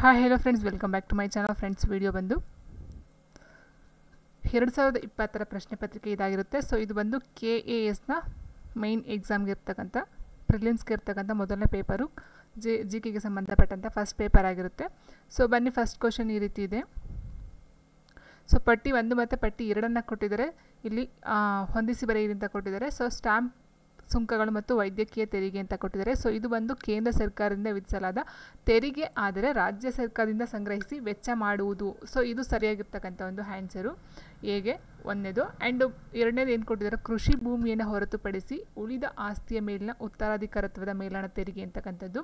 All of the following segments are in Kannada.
Hi hello friends, welcome back to my channel. Friends, video ಬಂದು 2020 ಪ್ರಶ್ನೆ ಪತ್ರಿಕೆ ಇದಾಗಿರುತ್ತೆ. ಸೊ ಇದು ಬಂದು KASನ ಮೈನ್ ಎಕ್ಸಾಮ್ಗೆ ಇರ್ತಕ್ಕಂಥ ಪ್ರಿಲಿಮ್ಸ್ಗೆ ಇರ್ತಕ್ಕಂಥ ಮೊದಲನೇ ಪೇಪರು ಜಿ ಕೆಗೆ ಸಂಬಂಧಪಟ್ಟಂಥ ಫಸ್ಟ್ ಪೇಪರ್ ಆಗಿರುತ್ತೆ. ಸೊ ಬನ್ನಿ, ಫಸ್ಟ್ ಕ್ವಶನ್ ಈ ರೀತಿ ಇದೆ. ಸೊ ಪಟ್ಟಿ 1 ಮತ್ತು ಪಟ್ಟಿ 2 ಕೊಟ್ಟಿದ್ದಾರೆ. ಇಲ್ಲಿ ಹೊಂದಿಸಿ ಬರೆಯಿರಿ ಅಂತ ಕೊಟ್ಟಿದ್ದಾರೆ. ಸೊ ಸ್ಟಾಂಪ್ ಸುಂಕಗಳು ಮತ್ತು ವೈದ್ಯಕೀಯ ತೆರಿಗೆ ಅಂತ ಕೊಟ್ಟಿದ್ದಾರೆ. ಸೊ ಇದು ಬಂದು ಕೇಂದ್ರ ಸರ್ಕಾರದಿಂದ ವಿಧಿಸಲಾದ ತೆರಿಗೆ, ಆದರೆ ರಾಜ್ಯ ಸರ್ಕಾರದಿಂದ ಸಂಗ್ರಹಿಸಿ ವೆಚ್ಚ ಮಾಡುವುದು. ಸೊ ಇದು ಸರಿಯಾಗಿರ್ತಕ್ಕಂಥ ಒಂದು ಆನ್ಸರು ಹೇಗೆ ಒಂದನೇದು. ಆ್ಯಂಡ್ ಎರಡನೇದು ಏನು ಕೊಟ್ಟಿದ್ದಾರೆ, ಕೃಷಿ ಭೂಮಿಯನ್ನು ಹೊರತುಪಡಿಸಿ ಉಳಿದ ಆಸ್ತಿಯ ಮೇಲಿನ ಉತ್ತರಾಧಿಕಾರತ್ವದ ಮೇಲಣ ತೆರಿಗೆ ಅಂತಕ್ಕಂಥದ್ದು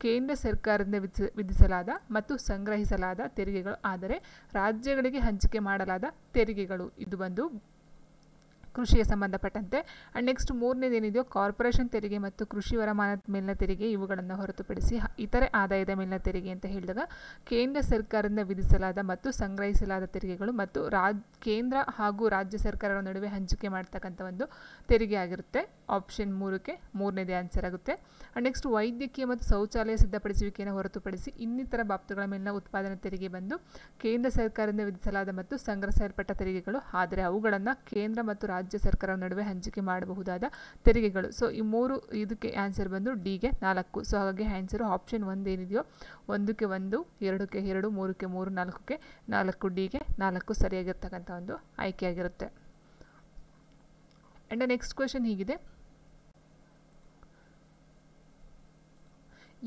ಕೇಂದ್ರ ಸರ್ಕಾರದಿಂದ ವಿಧಿಸಲಾದ ಮತ್ತು ಸಂಗ್ರಹಿಸಲಾದ ತೆರಿಗೆಗಳು, ಆದರೆ ರಾಜ್ಯಗಳಿಗೆ ಹಂಚಿಕೆ ಮಾಡಲಾದ ತೆರಿಗೆಗಳು. ಇದು ಬಂದು ಕೃಷಿಗೆ ಸಂಬಂಧಪಟ್ಟಂತೆ. ಆ್ಯಂಡ್ ನೆಕ್ಸ್ಟ್ ಮೂರನೇದು ಏನಿದೆಯೋ, ಕಾರ್ಪೊರೇಷನ್ ತೆರಿಗೆ ಮತ್ತು ಕೃಷಿ ವರಮಾನದ ಮೇಲಿನ ತೆರಿಗೆ, ಇವುಗಳನ್ನು ಹೊರತುಪಡಿಸಿ ಇತರೆ ಆದಾಯದ ಮೇಲಿನ ತೆರಿಗೆ ಅಂತ ಹೇಳಿದಾಗ ಕೇಂದ್ರ ಸರ್ಕಾರದಿಂದ ವಿಧಿಸಲಾದ ಮತ್ತು ಸಂಗ್ರಹಿಸಲಾದ ತೆರಿಗೆಗಳು ಮತ್ತು ಕೇಂದ್ರ ಹಾಗೂ ರಾಜ್ಯ ಸರ್ಕಾರಗಳ ನಡುವೆ ಹಂಚಿಕೆ ಮಾಡ್ತಕ್ಕಂಥ ಒಂದು ತೆರಿಗೆ ಆಗಿರುತ್ತೆ. ಆಪ್ಷನ್ 3ಕ್ಕೆ ಮೂರನೇದೇ ಆನ್ಸರ್ ಆಗುತ್ತೆ. ಆ್ಯಂಡ್ ನೆಕ್ಸ್ಟ್ ವೈದ್ಯಕೀಯ ಮತ್ತು ಶೌಚಾಲಯ ಸಿದ್ಧಪಡಿಸುವಿಕೆಯನ್ನು ಹೊರತುಪಡಿಸಿ ಇನ್ನಿತರ ಬಾಬ್ತುಗಳ ಮೇಲಿನ ಉತ್ಪಾದನಾ ತೆರಿಗೆ ಬಂದು ಕೇಂದ್ರ ಸರ್ಕಾರದಿಂದ ವಿಧಿಸಲಾದ ಮತ್ತು ಸಂಗ್ರಹಿಸಲ್ಪಟ್ಟ ತೆರಿಗೆಗಳು, ಆದರೆ ಅವುಗಳನ್ನು ಕೇಂದ್ರ ಮತ್ತು ರಾಜ್ಯ ಸರ್ಕಾರದ ನಡುವೆ ಹಂಚಿಕೆ ಮಾಡಬಹುದಾದ ತೆರಿಗೆಗಳು. ಸೊ ಈ ಮೂರು, ಇದಕ್ಕೆ ಆನ್ಸರ್ ಬಂದು ಡಿಗೆ 4. ಸೊ ಹಾಗಾಗಿ ಆನ್ಸರು ಆಪ್ಷನ್ 1 ಏನಿದೆಯೋ 1ಕ್ಕೆ 1, 2ಕ್ಕೆ 2, 3ಕ್ಕೆ 3, 4ಕ್ಕೆ 4, ಡಿಗೆ 4 ಸರಿಯಾಗಿರ್ತಕ್ಕಂಥ ಒಂದು ಆಯ್ಕೆಯಾಗಿರುತ್ತೆ. ಆ್ಯಂಡ್ ನೆಕ್ಸ್ಟ್ ಕ್ವೆಶನ್ ಹೀಗಿದೆ,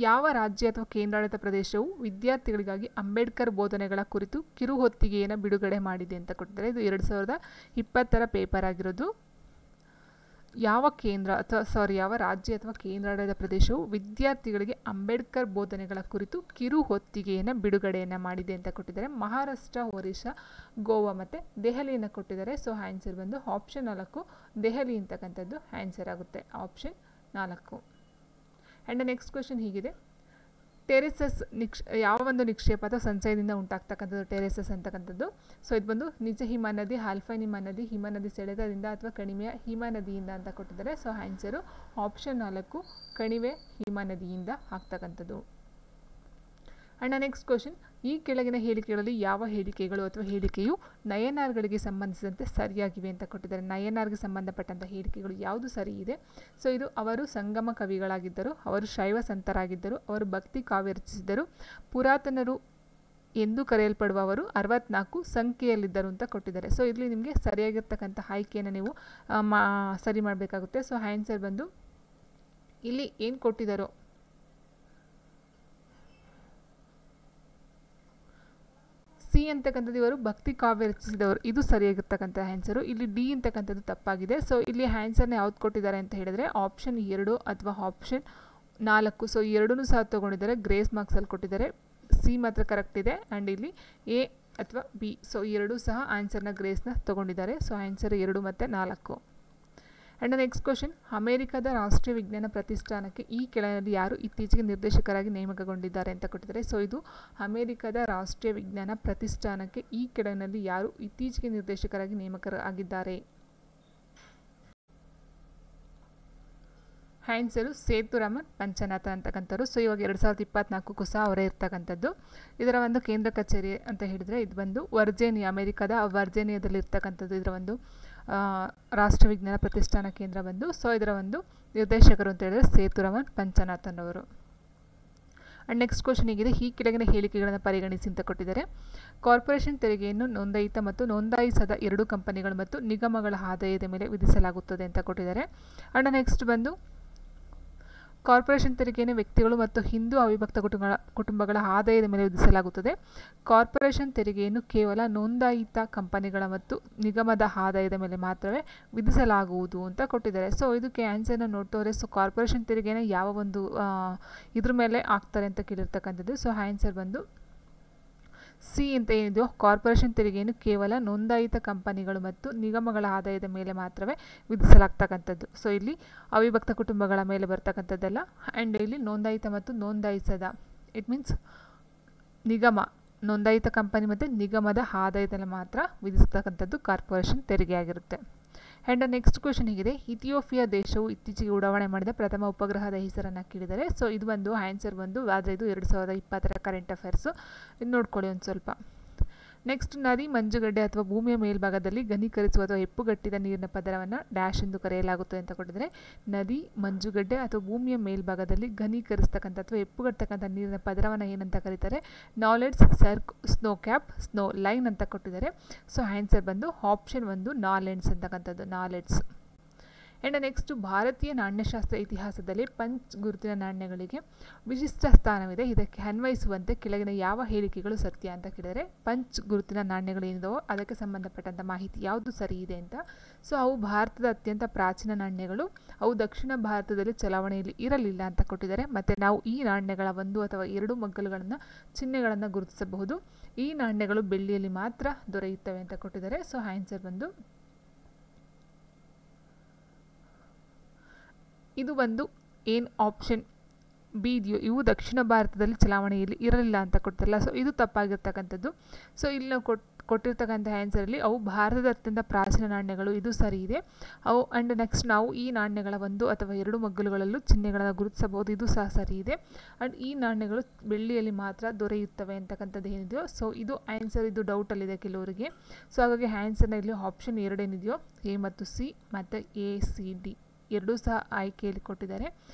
ಯಾವ ರಾಜ್ಯ ಅಥವಾ ಕೇಂದ್ರಾಡಳಿತ ಪ್ರದೇಶವು ವಿದ್ಯಾರ್ಥಿಗಳಿಗಾಗಿ ಅಂಬೇಡ್ಕರ್ ಬೋಧನೆಗಳ ಕುರಿತು ಕಿರುಹೊತ್ತಿಗೆಯನ್ನು ಬಿಡುಗಡೆ ಮಾಡಿದೆ ಅಂತ ಕೊಟ್ಟಿದ್ದಾರೆ. ಇದು 2020 ಪೇಪರ್ ಆಗಿರೋದು. ಯಾವ ರಾಜ್ಯ ಅಥವಾ ಕೇಂದ್ರಾಡಳಿತ ಪ್ರದೇಶವು ವಿದ್ಯಾರ್ಥಿಗಳಿಗೆ ಅಂಬೇಡ್ಕರ್ ಬೋಧನೆಗಳ ಕುರಿತು ಕಿರುಹೊತ್ತಿಗೆಯನ್ನು ಬಿಡುಗಡೆಯನ್ನು ಮಾಡಿದೆ ಅಂತ ಕೊಟ್ಟಿದ್ದಾರೆ. ಮಹಾರಾಷ್ಟ್ರ, ಒರಿಸ್ಸಾ, ಗೋವಾ ಮತ್ತು ದೆಹಲಿಯನ್ನು ಕೊಟ್ಟಿದ್ದಾರೆ. ಸೊ ಆನ್ಸರ್ ಬಂದು ಆಪ್ಷನ್ 4 ದೆಹಲಿ ಅಂತಕ್ಕಂಥದ್ದು ಆನ್ಸರ್ ಆಗುತ್ತೆ, ಆಪ್ಷನ್ 4. ಆ್ಯಂಡ್ ನೆಕ್ಸ್ಟ್ ಕ್ವೆಶನ್ ಹೀಗಿದೆ, ಟೆರೆಸಸ್ ಯಾವ ಒಂದು ನಿಕ್ಷೇಪ ಅಥವಾ ಸಂಚಯದಿಂದ ಉಂಟಾಗ್ತಕ್ಕಂಥದ್ದು ಟೆರೆಸಸ್ ಅಂತಕ್ಕಂಥದ್ದು. ಸೊ ಇದು ಬಂದು ನಿಜ ಹಿಮನದಿ, ಆಲ್ಪೈನ್ ಹಿಮನದಿ, ಹಿಮನದಿ ಸೆಳೆತದಿಂದ ಅಥವಾ ಕಣಿವೆಯ ಹಿಮನದಿಯಿಂದ ಅಂತ ಕೊಟ್ಟಿದ್ದಾರೆ. ಸೊ ಆನ್ಸರು ಆಪ್ಷನ್ 4 ಕಣಿವೆ ಹಿಮನದಿಯಿಂದ ಆಗ್ತಕ್ಕಂಥದ್ದು. ಆ್ಯಂಡ್ ನೆಕ್ಸ್ಟ್ ಕ್ವೆಶನ್, ಈ ಕೆಳಗಿನ ಹೇಳಿಕೆಗಳಲ್ಲಿ ಯಾವ ಹೇಳಿಕೆಗಳು ಅಥವಾ ಹೇಳಿಕೆಯು ನಯನಾರ್ಗಳಿಗೆ ಸಂಬಂಧಿಸಿದಂತೆ ಸರಿಯಾಗಿವೆ ಅಂತ ಕೊಟ್ಟಿದ್ದಾರೆ. ನಯನಾರ್ಗೆ ಸಂಬಂಧಪಟ್ಟಂಥ ಹೇಳಿಕೆಗಳು ಯಾವುದು ಸರಿ ಇದೆ? ಸೊ ಇದು ಅವರು ಸಂಗಮ ಕವಿಗಳಾಗಿದ್ದರು, ಅವರು ಶೈವ ಸಂತರಾಗಿದ್ದರು, ಅವರು ಭಕ್ತಿ ಕಾವ್ಯ ರಚಿಸಿದರು, ಪುರಾತನರು ಎಂದು ಕರೆಯಲ್ಪಡುವವರು 64 ಸಂಖ್ಯೆಯಲ್ಲಿದ್ದರು ಅಂತ ಕೊಟ್ಟಿದ್ದಾರೆ. ಸೊ ಇಲ್ಲಿ ನಿಮಗೆ ಸರಿಯಾಗಿರ್ತಕ್ಕಂಥ ಆಯ್ಕೆಯನ್ನು ನೀವು ಸರಿ ಮಾಡಬೇಕಾಗುತ್ತೆ. ಸೊ ಆನ್ಸರ್ ಬಂದು ಇಲ್ಲಿ ಏನು ಕೊಟ್ಟಿದ್ದಾರೋ ಸಿ ಅಂತಕ್ಕಂಥದ್ದು ಇವರು ಭಕ್ತಿ ಕಾವ್ಯ ರಚಿಸಿದವರು, ಇದು ಸರಿಯಾಗಿರ್ತಕ್ಕಂಥ ಆನ್ಸರು. ಇಲ್ಲಿ ಡಿ ಅಂತಕ್ಕಂಥದ್ದು ತಪ್ಪಾಗಿದೆ. ಸೊ ಇಲ್ಲಿ ಆನ್ಸರ್ನ ಯಾವ್ದು ಕೊಟ್ಟಿದ್ದಾರೆ ಅಂತ ಹೇಳಿದರೆ ಆಪ್ಷನ್ 2 ಅಥವಾ ಆಪ್ಷನ್ 4. ಸೊ 2 ಸಹ ತೊಗೊಂಡಿದ್ದಾರೆ, ಗ್ರೇಸ್ ಮಾರ್ಕ್ಸಲ್ಲಿ ಕೊಟ್ಟಿದ್ದಾರೆ. ಸಿ ಮಾತ್ರ ಕರೆಕ್ಟ್ ಇದೆ. ಆ್ಯಂಡ್ ಇಲ್ಲಿ ಎ ಅಥವಾ ಬಿ, ಸೊ 2 ಸಹ ಆನ್ಸರ್ನ ಗ್ರೇಸ್ನ ತೊಗೊಂಡಿದ್ದಾರೆ. ಸೊ ಆನ್ಸರ್ 2 ಮತ್ತು 4. ಆ್ಯಂಡ್ ನೆಕ್ಸ್ಟ್ ಕ್ವೆಶನ್, ಅಮೆರಿಕದ ರಾಷ್ಟ್ರೀಯ ವಿಜ್ಞಾನ ಪ್ರತಿಷ್ಠಾನಕ್ಕೆ ಈ ಕೆಳಗಿನಲ್ಲಿ ಯಾರು ಇತ್ತೀಚೆಗೆ ನಿರ್ದೇಶಕರಾಗಿ ನೇಮಕಗೊಂಡಿದ್ದಾರೆ ಅಂತ ಕೊಟ್ಟಿದ್ದಾರೆ. ಸೊ ಇದು ಅಮೆರಿಕದ ರಾಷ್ಟ್ರೀಯ ವಿಜ್ಞಾನ ಪ್ರತಿಷ್ಠಾನಕ್ಕೆ ಈ ಕೆಳಗಿನಲ್ಲಿ ಯಾರು ಇತ್ತೀಚೆಗೆ ನಿರ್ದೇಶಕರಾಗಿ ನೇಮಕರಾಗಿದ್ದಾರೆ? ಆನ್ಸರು ಸೇತುರಾಮನ್ ಪಂಚನಾಥ ಅಂತಕ್ಕಂಥವ್ರು. ಸೊ ಇವಾಗ 2024 ಸಹ ಅವರೇ ಇರ್ತಕ್ಕಂಥದ್ದು. ಇದರ ಒಂದು ಕೇಂದ್ರ ಕಚೇರಿ ಅಂತ ಹೇಳಿದರೆ ಇದು ಬಂದು ವರ್ಜೇನಿಯಾ, ಅಮೆರಿಕದ ವರ್ಜೇನಿಯಾದಲ್ಲಿ ಇರ್ತಕ್ಕಂಥದ್ದು ಇದರ ಒಂದು ರಾಷ್ಟ್ರೀಯ ವಿಜ್ಞಾನ ಪ್ರತಿಷ್ಠಾನ ಕೇಂದ್ರ ಬಂದು. ಸೊ ಇದರ ಒಂದು ನಿರ್ದೇಶಕರು ಅಂತ ಹೇಳಿದರೆ ಸೇತುರಾಮನ್ ಪಂಚನಾಥನ್ ಅವರು. ಆ್ಯಂಡ್ ನೆಕ್ಸ್ಟ್ ಕ್ವೆಶನ್ ಹೀಗಿದೆ, ಈ ಕೆಳಗಿನ ಹೇಳಿಕೆಗಳನ್ನು ಪರಿಗಣಿಸಿ ಅಂತ ಕೊಟ್ಟಿದ್ದಾರೆ. ಕಾರ್ಪೊರೇಷನ್ ತೆರಿಗೆಯನ್ನು ನೋಂದಾಯಿತ ಮತ್ತು ನೋಂದಾಯಿಸದ 2 ಕಂಪನಿಗಳು ಮತ್ತು ನಿಗಮಗಳ ಆದಾಯದ ಮೇಲೆ ವಿಧಿಸಲಾಗುತ್ತದೆ ಅಂತ ಕೊಟ್ಟಿದ್ದಾರೆ. ಆ್ಯಂಡ್ ನೆಕ್ಸ್ಟ್ ಬಂದು ಕಾರ್ಪೊರೇಷನ್ ತೆರಿಗೆಯನ್ನು ವ್ಯಕ್ತಿಗಳು ಮತ್ತು ಹಿಂದೂ ಅವಿಭಕ್ತ ಕುಟುಂಬಗಳ ಆದಾಯದ ಮೇಲೆ ವಿಧಿಸಲಾಗುತ್ತದೆ. ಕಾರ್ಪೊರೇಷನ್ ತೆರಿಗೆಯನ್ನು ಕೇವಲ ನೋಂದಾಯಿತ ಕಂಪನಿಗಳ ಮತ್ತು ನಿಗಮದ ಆದಾಯದ ಮೇಲೆ ಮಾತ್ರವೇ ವಿಧಿಸಲಾಗುವುದು ಅಂತ ಕೊಟ್ಟಿದ್ದಾರೆ. ಸೊ ಇದಕ್ಕೆ ಆನ್ಸರ್ನ ನೋಡ್ತವ್ರೆ. ಸೊ ಕಾರ್ಪೊರೇಷನ್ ತೆರಿಗೆನ ಯಾವ ಒಂದು ಇದ್ರ ಮೇಲೆ ಹಾಕ್ತಾರೆ ಅಂತ ಕೇಳಿರ್ತಕ್ಕಂಥದ್ದು. ಸೊ ಆನ್ಸರ್ ಬಂದು ಸಿ ಅಂತ ಏನಿದೆಯೋ, ಕಾರ್ಪೊರೇಷನ್ ತೆರಿಗೆಯನ್ನು ಕೇವಲ ನೋಂದಾಯಿತ ಕಂಪನಿಗಳು ಮತ್ತು ನಿಗಮಗಳ ಆದಾಯದ ಮೇಲೆ ಮಾತ್ರವೇ ವಿಧಿಸಲಾಗ್ತಕ್ಕಂಥದ್ದು. ಸೊ ಇಲ್ಲಿ ಅವಿಭಕ್ತ ಕುಟುಂಬಗಳ ಮೇಲೆ ಬರ್ತಕ್ಕಂಥದ್ದಲ್ಲ. ಆ್ಯಂಡ್ ಇಲ್ಲಿ ನೋಂದಾಯಿತ ಮತ್ತು ನೋಂದಾಯಿಸದ, ಇಟ್ ಮೀನ್ಸ್ ನಿಗಮ, ನೋಂದಾಯಿತ ಕಂಪನಿ ಮತ್ತು ನಿಗಮದ ಆದಾಯದಲ್ಲಿ ಮಾತ್ರ ವಿಧಿಸ್ತಕ್ಕಂಥದ್ದು ಕಾರ್ಪೊರೇಷನ್ ತೆರಿಗೆ ಆಗಿರುತ್ತೆ. ಆ್ಯಂಡ್ ನೆಕ್ಸ್ಟ್ ಕ್ವೆಶನ್ ಹೀಗಿದೆ, ಇಥಿಯೋಪಿಯಾ ದೇಶವು ಇತ್ತೀಚೆಗೆ ಉಡಾವಣೆ ಮಾಡಿದ ಪ್ರಥಮ ಉಪಗ್ರಹದ ಹೆಸರನ್ನು ಕೇಳಿದರೆ. ಸೊ ಇದು ಒಂದು ಆನ್ಸರ್ ಬಂದು ಆದರೆ ಇದು 2020 ಕರೆಂಟ್ ಅಫೇರ್ಸು, ಇದು ನೋಡ್ಕೊಳ್ಳಿ ಒಂದು ಸ್ವಲ್ಪ. ನೆಕ್ಸ್ಟ್, ನದಿ ಮಂಜುಗಡ್ಡೆ ಅಥವಾ ಭೂಮಿಯ ಮೇಲ್ಭಾಗದಲ್ಲಿ ಘನೀಕರಿಸುವ ಅಥವಾ ಹೆಪ್ಪುಗಟ್ಟಿದ ನೀರಿನ ಪದರವನ್ನು ಡ್ಯಾಶ್ ಎಂದು ಕರೆಯಲಾಗುತ್ತದೆ ಅಂತ ಕೊಟ್ಟಿದ್ದಾರೆ. ನದಿ ಮಂಜುಗಡ್ಡೆ ಅಥವಾ ಭೂಮಿಯ ಮೇಲ್ಭಾಗದಲ್ಲಿ ಘನೀಕರಿಸ್ತಕ್ಕಂಥ ಅಥವಾ ಹೆಪ್ಪುಗಟ್ಟತಕ್ಕಂಥ ನೀರಿನ ಪದರವನ್ನು ಏನಂತ ಕರೀತಾರೆ? Naleds, cirque, snow cap, snow line ಅಂತ ಕೊಟ್ಟಿದ್ದಾರೆ. ಸೊ ಆನ್ಸರ್ ಬಂದು ಆಪ್ಷನ್ 1 ನಾಲೆಡ್ಸ್ ಅಂತಕ್ಕಂಥದ್ದು, ನಾಲೆಡ್ಸ್. ಆ್ಯಂಡ್ ನೆಕ್ಸ್ಟ್, ಭಾರತೀಯ ನಾಣ್ಯಶಾಸ್ತ್ರ ಇತಿಹಾಸದಲ್ಲಿ ಪಂಚ್ ಗುರುತಿನ ನಾಣ್ಯಗಳಿಗೆ ವಿಶಿಷ್ಟ ಸ್ಥಾನವಿದೆ, ಇದಕ್ಕೆ ಅನ್ವಯಿಸುವಂತೆ ಕೆಳಗಿನ ಯಾವ ಹೇಳಿಕೆಗಳು ಸತ್ಯ ಅಂತ ಕೇಳಿದರೆ, ಪಂಚ್ ಗುರುತಿನ ನಾಣ್ಯಗಳೇನಿದಾವೋ ಅದಕ್ಕೆ ಸಂಬಂಧಪಟ್ಟಂಥ ಮಾಹಿತಿ ಯಾವುದು ಸರಿ ಇದೆ ಅಂತ. ಸೊ ಅವು ಭಾರತದ ಅತ್ಯಂತ ಪ್ರಾಚೀನ ನಾಣ್ಯಗಳು, ಅವು ದಕ್ಷಿಣ ಭಾರತದಲ್ಲಿ ಚಲಾವಣೆಯಲ್ಲಿ ಇರಲಿಲ್ಲ ಅಂತ ಕೊಟ್ಟಿದ್ದಾರೆ. ಮತ್ತು ನಾವು ಈ ನಾಣ್ಯಗಳ 1 ಅಥವಾ 2 ಮಗ್ಗಲುಗಳನ್ನು ಚಿಹ್ನೆಗಳನ್ನು ಗುರುತಿಸಬಹುದು. ಈ ನಾಣ್ಯಗಳು ಬೆಳ್ಳಿಯಲ್ಲಿ ಮಾತ್ರ ದೊರೆಯುತ್ತವೆ ಅಂತ ಕೊಟ್ಟಿದ್ದಾರೆ. ಸೊ ಆನ್ಸರ್ ಬಂದು ಇದು ಒಂದು ಏನು ಆಪ್ಷನ್ ಬಿ ಇದೆಯೋ ಇವು ದಕ್ಷಿಣ ಭಾರತದಲ್ಲಿ ಚಲಾವಣೆಯಲ್ಲಿ ಇರಲಿಲ್ಲ ಅಂತ ಕೊಡ್ತಾರಲ್ಲ, ಸೊ ಇದು ತಪ್ಪಾಗಿರ್ತಕ್ಕಂಥದ್ದು. ಸೊ ಇಲ್ಲಿ ನಾವು ಕೊಟ್ಟಿರ್ತಕ್ಕಂಥ ಆನ್ಸರಲ್ಲಿ ಅವು ಭಾರತದ ಅತ್ಯಂತ ಪ್ರಾಚೀನ ನಾಣ್ಯಗಳು, ಇದು ಸರಿ ಇದೆ. ಅವು ಆ್ಯಂಡ್ ನೆಕ್ಸ್ಟ್ ನಾವು ಈ ನಾಣ್ಯಗಳ 1 ಅಥವಾ 2 ಮಗ್ಗಲುಗಳಲ್ಲೂ ಚಿಹ್ನೆಗಳನ್ನು ಗುರುತಿಸಬಹುದು, ಇದು ಸಹ ಸರಿ ಇದೆ. ಆ್ಯಂಡ್ ಈ ನಾಣ್ಯಗಳು ಬೆಳ್ಳಿಯಲ್ಲಿ ಮಾತ್ರ ದೊರೆಯುತ್ತವೆ ಅಂತಕ್ಕಂಥದ್ದು ಏನಿದೆಯೋ ಸೊ ಇದು ಆನ್ಸರ್, ಇದು ಡೌಟಲ್ಲಿದೆ ಕೆಲವರಿಗೆ. ಸೊ ಹಾಗಾಗಿ ಆನ್ಸರ್ನ ಇಲ್ಲಿ ಆಪ್ಷನ್ 2 ಏನಿದೆಯೋ ಎ ಮತ್ತು ಸಿ ಮತ್ತು ACD ಎರಡೂ ಸಹ ಆಯ್ಕೆಯಲ್ಲಿ ಕೊಟ್ಟಿದ್ದಾರೆ.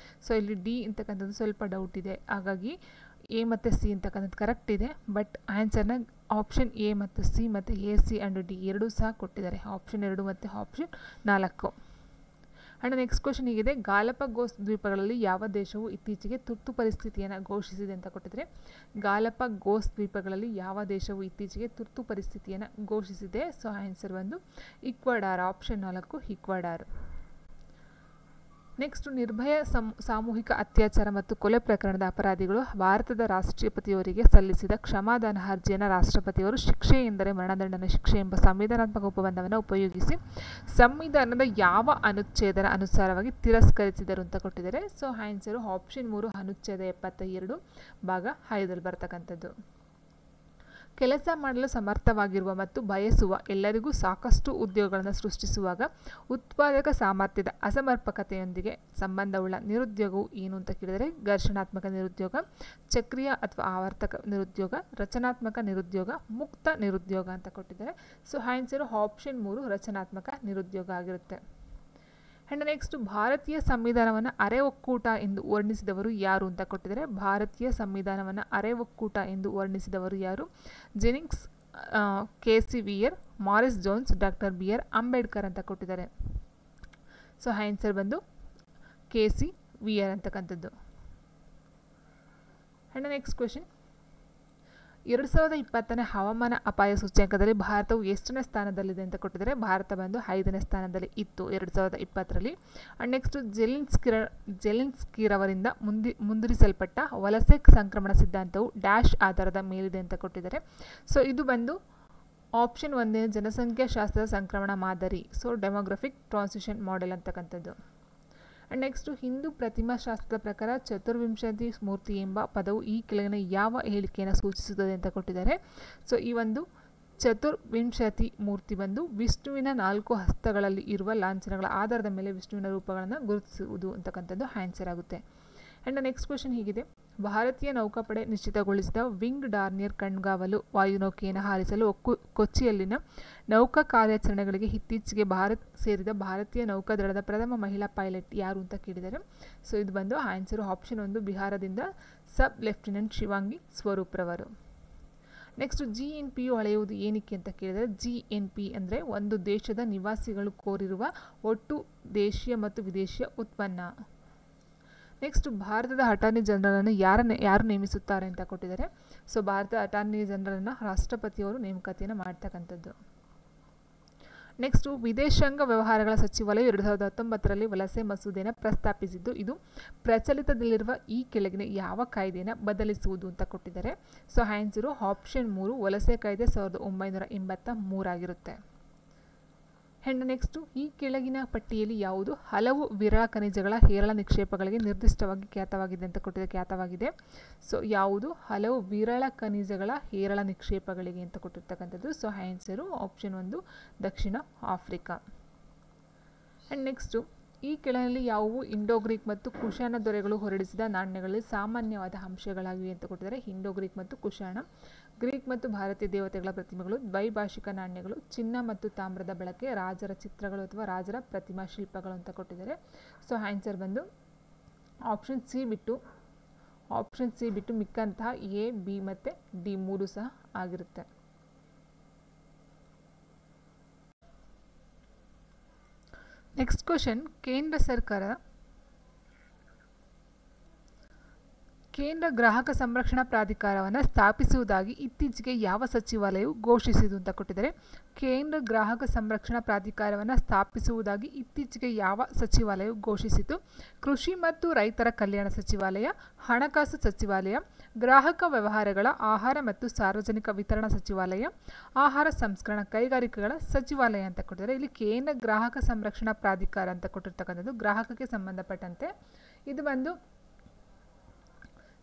ಸೊ ಇಲ್ಲಿ ಡಿ ಅಂತಕ್ಕಂಥದ್ದು ಸ್ವಲ್ಪ ಡೌಟ್ ಇದೆ, ಹಾಗಾಗಿ ಎ ಮತ್ತು ಸಿ ಅಂತಕ್ಕಂಥದ್ದು ಕರೆಕ್ಟ್ ಇದೆ. ಬಟ್ ಆನ್ಸರ್ನ ಆಪ್ಷನ್ ಎ ಮತ್ತು ಸಿ ಮತ್ತು AC ಆ್ಯಂಡ್ ಡಿ ಎರಡೂ ಸಹ ಕೊಟ್ಟಿದ್ದಾರೆ, ಆಪ್ಷನ್ 2 ಮತ್ತು ಆಪ್ಷನ್ 4. ಆ್ಯಂಡ್ ನೆಕ್ಸ್ಟ್ ಕ್ವೆಶನ್ ಹೀಗಿದೆ, ಗಾಲಪಗೋಸ್ ದ್ವೀಪಗಳಲ್ಲಿ ಯಾವ ದೇಶವು ಇತ್ತೀಚೆಗೆ ತುರ್ತು ಪರಿಸ್ಥಿತಿಯನ್ನು ಘೋಷಿಸಿದೆ ಅಂತ ಕೊಟ್ಟಿದ್ದಾರೆ. ಗಾಲಪಗೋಸ್ ದ್ವೀಪಗಳಲ್ಲಿ ಯಾವ ದೇಶವು ಇತ್ತೀಚೆಗೆ ತುರ್ತು ಪರಿಸ್ಥಿತಿಯನ್ನು ಘೋಷಿಸಿದೆ? ಸೊ ಆನ್ಸರ್ ಬಂದು ಈಕ್ವಡಾರ್, ಆಪ್ಷನ್ 4 ಈಕ್ವಡಾರ್. ನೆಕ್ಸ್ಟ್, ನಿರ್ಭಯ ಸಾಮೂಹಿಕ ಅತ್ಯಾಚಾರ ಮತ್ತು ಕೊಲೆ ಪ್ರಕರಣದ ಅಪರಾಧಿಗಳು ಭಾರತದ ರಾಷ್ಟ್ರಪತಿಯವರಿಗೆ ಸಲ್ಲಿಸಿದ ಕ್ಷಮಾದಾನ ಅರ್ಜಿಯನ್ನು ರಾಷ್ಟ್ರಪತಿಯವರು ಶಿಕ್ಷೆ ಎಂದರೆ ಮರಣದಂಡನೆ ಶಿಕ್ಷೆ ಎಂಬ ಸಂವಿಧಾನಾತ್ಮಕ ಉಪಬಂಧವನ್ನು ಉಪಯೋಗಿಸಿ ಸಂವಿಧಾನದ ಯಾವ ಅನುಚ್ಛೇದನ ಅನುಸಾರವಾಗಿ ತಿರಸ್ಕರಿಸಿದರು ಅಂತ ಕೊಟ್ಟಿದ್ದಾರೆ. ಸೊ ಆನ್ಸರು ಆಪ್ಷನ್ 3 ಅನುಚ್ಛೇದ 72 ಭಾಗ 5ರಲ್ಲಿ ಬರ್ತಕ್ಕಂಥದ್ದು. ಕೆಲಸ ಮಾಡಲು ಸಮರ್ಥವಾಗಿರುವ ಮತ್ತು ಬಯಸುವ ಎಲ್ಲರಿಗೂ ಸಾಕಷ್ಟು ಉದ್ಯೋಗಗಳನ್ನು ಸೃಷ್ಟಿಸುವಾಗ ಉತ್ಪಾದಕ ಸಾಮರ್ಥ್ಯದ ಅಸಮರ್ಪಕತೆಯೊಂದಿಗೆ ಸಂಬಂಧವುಳ್ಳ ನಿರುದ್ಯೋಗವು ಏನು ಅಂತ ಕೇಳಿದರೆ ಘರ್ಷಣಾತ್ಮಕ ನಿರುದ್ಯೋಗ, ಚಕ್ರೀಯ ಅಥವಾ ಆವರ್ತಕ ನಿರುದ್ಯೋಗ, ರಚನಾತ್ಮಕ ನಿರುದ್ಯೋಗ, ಮುಕ್ತ ನಿರುದ್ಯೋಗ ಅಂತ ಕೊಟ್ಟಿದ್ದಾರೆ. ಸೊ ಆನ್ಸರು ಆಪ್ಷನ್ 3 ರಚನಾತ್ಮಕ ನಿರುದ್ಯೋಗ ಆಗಿರುತ್ತೆ. ಆ್ಯಂಡ್ ನೆಕ್ಸ್ಟ್, ಭಾರತೀಯ ಸಂವಿಧಾನವನ್ನು ಅರೆ ಒಕ್ಕೂಟ ಎಂದು ವರ್ಣಿಸಿದವರು ಯಾರು ಅಂತ ಕೊಟ್ಟಿದ್ದಾರೆ. ಭಾರತೀಯ ಸಂವಿಧಾನವನ್ನು ಅರೆ ಒಕ್ಕೂಟ ಎಂದು ವರ್ಣಿಸಿದವರು ಯಾರು? Jennings, KC Wheare, Morris Jones, doctor BR Ambedkar ಅಂತ ಕೊಟ್ಟಿದ್ದಾರೆ. ಸೊ ಆನ್ಸರ್ ಬಂದು KC ವೀಯರ್ ಅಂತಕ್ಕಂಥದ್ದು. ಆ್ಯಂಡ್ ನೆಕ್ಸ್ಟ್ ಕ್ವೆಶನ್, 2020ನೇ ಹವಾಮಾನ ಅಪಾಯ ಸೂಚ್ಯಂಕದಲ್ಲಿ ಭಾರತವು ಎಷ್ಟನೇ ಸ್ಥಾನದಲ್ಲಿದೆ ಅಂತ ಕೊಟ್ಟಿದ್ದಾರೆ. ಭಾರತ ಬಂದು 5ನೇ ಸ್ಥಾನದಲ್ಲಿ ಇತ್ತು 2020ರಲ್ಲಿ. ಆ್ಯಂಡ್ ನೆಕ್ಸ್ಟ್, ಜೆಲೆನ್ಸ್ಕಿರವರಿಂದ ಮುಂದುವರಿಸಲ್ಪಟ್ಟ ವಲಸೆ ಸಂಕ್ರಮಣ ಸಿದ್ಧಾಂತವು ಡ್ಯಾಶ್ ಆಧಾರದ ಮೇಲಿದೆ ಅಂತ ಕೊಟ್ಟಿದ್ದಾರೆ. ಸೊ ಇದು ಬಂದು ಆಪ್ಷನ್ 1 ಜನಸಂಖ್ಯಾಶಾಸ್ತ್ರದ ಸಂಕ್ರಮಣ ಮಾದರಿ, ಸೊ ಡೆಮೋಗ್ರಫಿಕ್ ಟ್ರಾನ್ಸಿಷನ್ ಮಾಡೆಲ್ ಅಂತಕ್ಕಂಥದ್ದು. ಆ್ಯಂಡ್ ನೆಕ್ಸ್ಟು, ಹಿಂದೂ ಪ್ರತಿಮಾಶಾಸ್ತ್ರದ ಪ್ರಕಾರ ಚತುರ್ವಿಂಶತಿ ಮೂರ್ತಿ ಎಂಬ ಪದವು ಈ ಕೆಳಗಿನ ಯಾವ ಹೇಳಿಕೆಯನ್ನು ಸೂಚಿಸುತ್ತದೆ ಅಂತ ಕೊಟ್ಟಿದ್ದಾರೆ. ಸೊ ಈ ಒಂದು ಚತುರ್ವಿಂಶತಿ ಮೂರ್ತಿ ಬಂದು ವಿಷ್ಣುವಿನ 4 ಹಸ್ತಗಳಲ್ಲಿ ಇರುವ ಲಾಂಛನಗಳ ಆಧಾರದ ಮೇಲೆ ವಿಷ್ಣುವಿನ ರೂಪಗಳನ್ನು ಗುರುತಿಸುವುದು ಅಂತಕ್ಕಂಥದ್ದು ಆನ್ಸರ್ ಆಗುತ್ತೆ. ಆ್ಯಂಡ್ ನೆಕ್ಸ್ಟ್ ಕ್ವೆಶನ್ ಹೀಗಿದೆ, ಭಾರತೀಯ ನೌಕಾಪಡೆ ನಿಶ್ಚಿತಗೊಳಿಸಿದ ವಿಂಗ್ ಡಾರ್ನಿಯರ್ ಕಣ್ಗಾವಲು ವಾಯುನೌಕೆಯನ್ನು ಹಾರಿಸಲು ಕೊಚ್ಚಿಯಲ್ಲಿನ ನೌಕಾ ಕಾರ್ಯಾಚರಣೆಗಳಿಗೆ ಇತ್ತೀಚೆಗೆ ಭಾರತ್ ಸೇರಿದ ಭಾರತೀಯ ನೌಕಾದಳದ ಪ್ರಥಮ ಮಹಿಳಾ ಪೈಲಟ್ ಯಾರು ಅಂತ ಕೇಳಿದ್ದಾರೆ. ಸೊ ಇದು ಬಂದು ಆನ್ಸರು ಆಪ್ಷನ್ 1 ಬಿಹಾರದಿಂದ ಸಬ್ ಲೆಫ್ಟಿನೆಂಟ್ ಶಿವಾಂಗಿ ಸ್ವರೂಪ್ರವರು. ನೆಕ್ಸ್ಟ್, GNPಯು ಅಳೆಯುವುದು ಏನಕ್ಕೆ ಅಂತ ಕೇಳಿದರೆ GNP ಅಂದರೆ ಒಂದು ದೇಶದ ನಿವಾಸಿಗಳು ಕೋರಿರುವ ಒಟ್ಟು ದೇಶೀಯ ಮತ್ತು ವಿದೇಶಿಯ ಉತ್ಪನ್ನ. ನೆಕ್ಸ್ಟ್, ಭಾರತದ ಅಟಾರ್ನಿ ಜನರಲನ್ನು ಯಾರು ನೇಮಿಸುತ್ತಾರೆ ಅಂತ ಕೊಟ್ಟಿದ್ದಾರೆ. ಸೊ ಭಾರತದ ಅಟಾರ್ನಿ ಜನರಲನ್ನು ರಾಷ್ಟ್ರಪತಿಯವರು ನೇಮಕಾತಿಯನ್ನು ಮಾಡ್ತಕ್ಕಂಥದ್ದು. ನೆಕ್ಸ್ಟು, ವಿದೇಶಾಂಗ ವ್ಯವಹಾರಗಳ ಸಚಿವಾಲಯ 2019ರಲ್ಲಿ ವಲಸೆ ಮಸೂದೆಯನ್ನು ಪ್ರಸ್ತಾಪಿಸಿದ್ದು ಇದು ಪ್ರಚಲಿತದಲ್ಲಿರುವ ಈ ಕೆಳಗಿನ ಯಾವ ಕಾಯ್ದೆಯನ್ನು ಬದಲಿಸುವುದು ಅಂತ ಕೊಟ್ಟಿದ್ದಾರೆ. ಸೊ ಆನ್ಸರು ಆಪ್ಷನ್ 3 ವಲಸೆ ಕಾಯ್ದೆ 1983 ಆಗಿರುತ್ತೆ. ಆ್ಯಂಡ್ ನೆಕ್ಸ್ಟು, ಈ ಕೆಳಗಿನ ಪಟ್ಟಿಯಲ್ಲಿ ಯಾವುದು ಹಲವು ವಿರಳ ಖನಿಜಗಳ ಹೇರಳ ನಿಕ್ಷೇಪಗಳಿಗೆ ನಿರ್ದಿಷ್ಟವಾಗಿ ಖ್ಯಾತವಾಗಿದೆ ಅಂತ ಖ್ಯಾತವಾಗಿದೆ. ಸೊ ಯಾವುದು ಹಲವು ವಿರಳ ಖನಿಜಗಳ ಹೇರಳ ನಿಕ್ಷೇಪಗಳಿಗೆ ಅಂತ ಕೊಟ್ಟಿರ್ತಕ್ಕಂಥದ್ದು. So answer option 1 Dakshina Africa. And next ಈ ಕೆಳನಲ್ಲಿ ಯಾವುವು ಇಂಡೋ ಗ್ರೀಕ್ ಮತ್ತು ಕುಶಾಣ ದೊರೆಗಳು ಹೊರಡಿಸಿದ ನಾಣ್ಯಗಳಲ್ಲಿ ಸಾಮಾನ್ಯವಾದ ಅಂಶಗಳಾಗಿವೆ ಅಂತ ಕೊಟ್ಟಿದ್ದಾರೆ. ಇಂಡೋ ಗ್ರೀಕ್ ಮತ್ತು ಕುಶಾಣ, ಗ್ರೀಕ್ ಮತ್ತು ಭಾರತೀಯ ದೇವತೆಗಳ ಪ್ರತಿಮೆಗಳು, ದ್ವೈಭಾಷಿಕ ನಾಣ್ಯಗಳು, ಚಿನ್ನ ಮತ್ತು ತಾಮ್ರದ ಬಳಕೆ, ರಾಜರ ಚಿತ್ರಗಳು ಅಥವಾ ರಾಜರ ಪ್ರತಿಮಾ ಶಿಲ್ಪಗಳು ಅಂತ ಕೊಟ್ಟಿದ್ದಾರೆ. ಸೊ ಆನ್ಸರ್ ಬಂದು ಆಪ್ಷನ್ ಸಿ ಬಿಟ್ಟು ಮಿಕ್ಕಂತಹ ಎ, ಬಿ ಮತ್ತು ಡಿ 3 ಸಹ ಆಗಿರುತ್ತೆ. ನೆಕ್ಸ್ಟ್ ಕ್ವಶನ್, ಕೇಂದ್ರ ಗ್ರಾಹಕ ಸಂರಕ್ಷಣಾ ಪ್ರಾಧಿಕಾರವನ್ನು ಸ್ಥಾಪಿಸುವುದಾಗಿ ಇತ್ತೀಚೆಗೆ ಯಾವ ಸಚಿವಾಲಯವು ಘೋಷಿಸಿತು ಅಂತ ಕೊಟ್ಟಿದ್ದಾರೆ. ಕೇಂದ್ರ ಗ್ರಾಹಕ ಸಂರಕ್ಷಣಾ ಪ್ರಾಧಿಕಾರವನ್ನು ಸ್ಥಾಪಿಸುವುದಾಗಿ ಇತ್ತೀಚೆಗೆ ಯಾವ ಸಚಿವಾಲಯವು ಘೋಷಿಸಿತು? ಕೃಷಿ ಮತ್ತು ರೈತರ ಕಲ್ಯಾಣ ಸಚಿವಾಲಯ, ಹಣಕಾಸು ಸಚಿವಾಲಯ, ಗ್ರಾಹಕ ವ್ಯವಹಾರಗಳ, ಆಹಾರ ಮತ್ತು ಸಾರ್ವಜನಿಕ ವಿತರಣಾ ಸಚಿವಾಲಯ, ಆಹಾರ ಸಂಸ್ಕರಣಾ ಕೈಗಾರಿಕೆಗಳ ಸಚಿವಾಲಯ ಅಂತ ಕೊಟ್ಟಿದ್ದಾರೆ. ಇಲ್ಲಿ ಕೇಂದ್ರ ಗ್ರಾಹಕ ಸಂರಕ್ಷಣಾ ಪ್ರಾಧಿಕಾರ ಅಂತ ಕೊಟ್ಟಿರ್ತಕ್ಕಂಥದ್ದು ಗ್ರಾಹಕಕ್ಕೆ ಸಂಬಂಧಪಟ್ಟಂತೆ. ಇದು ಬಂದು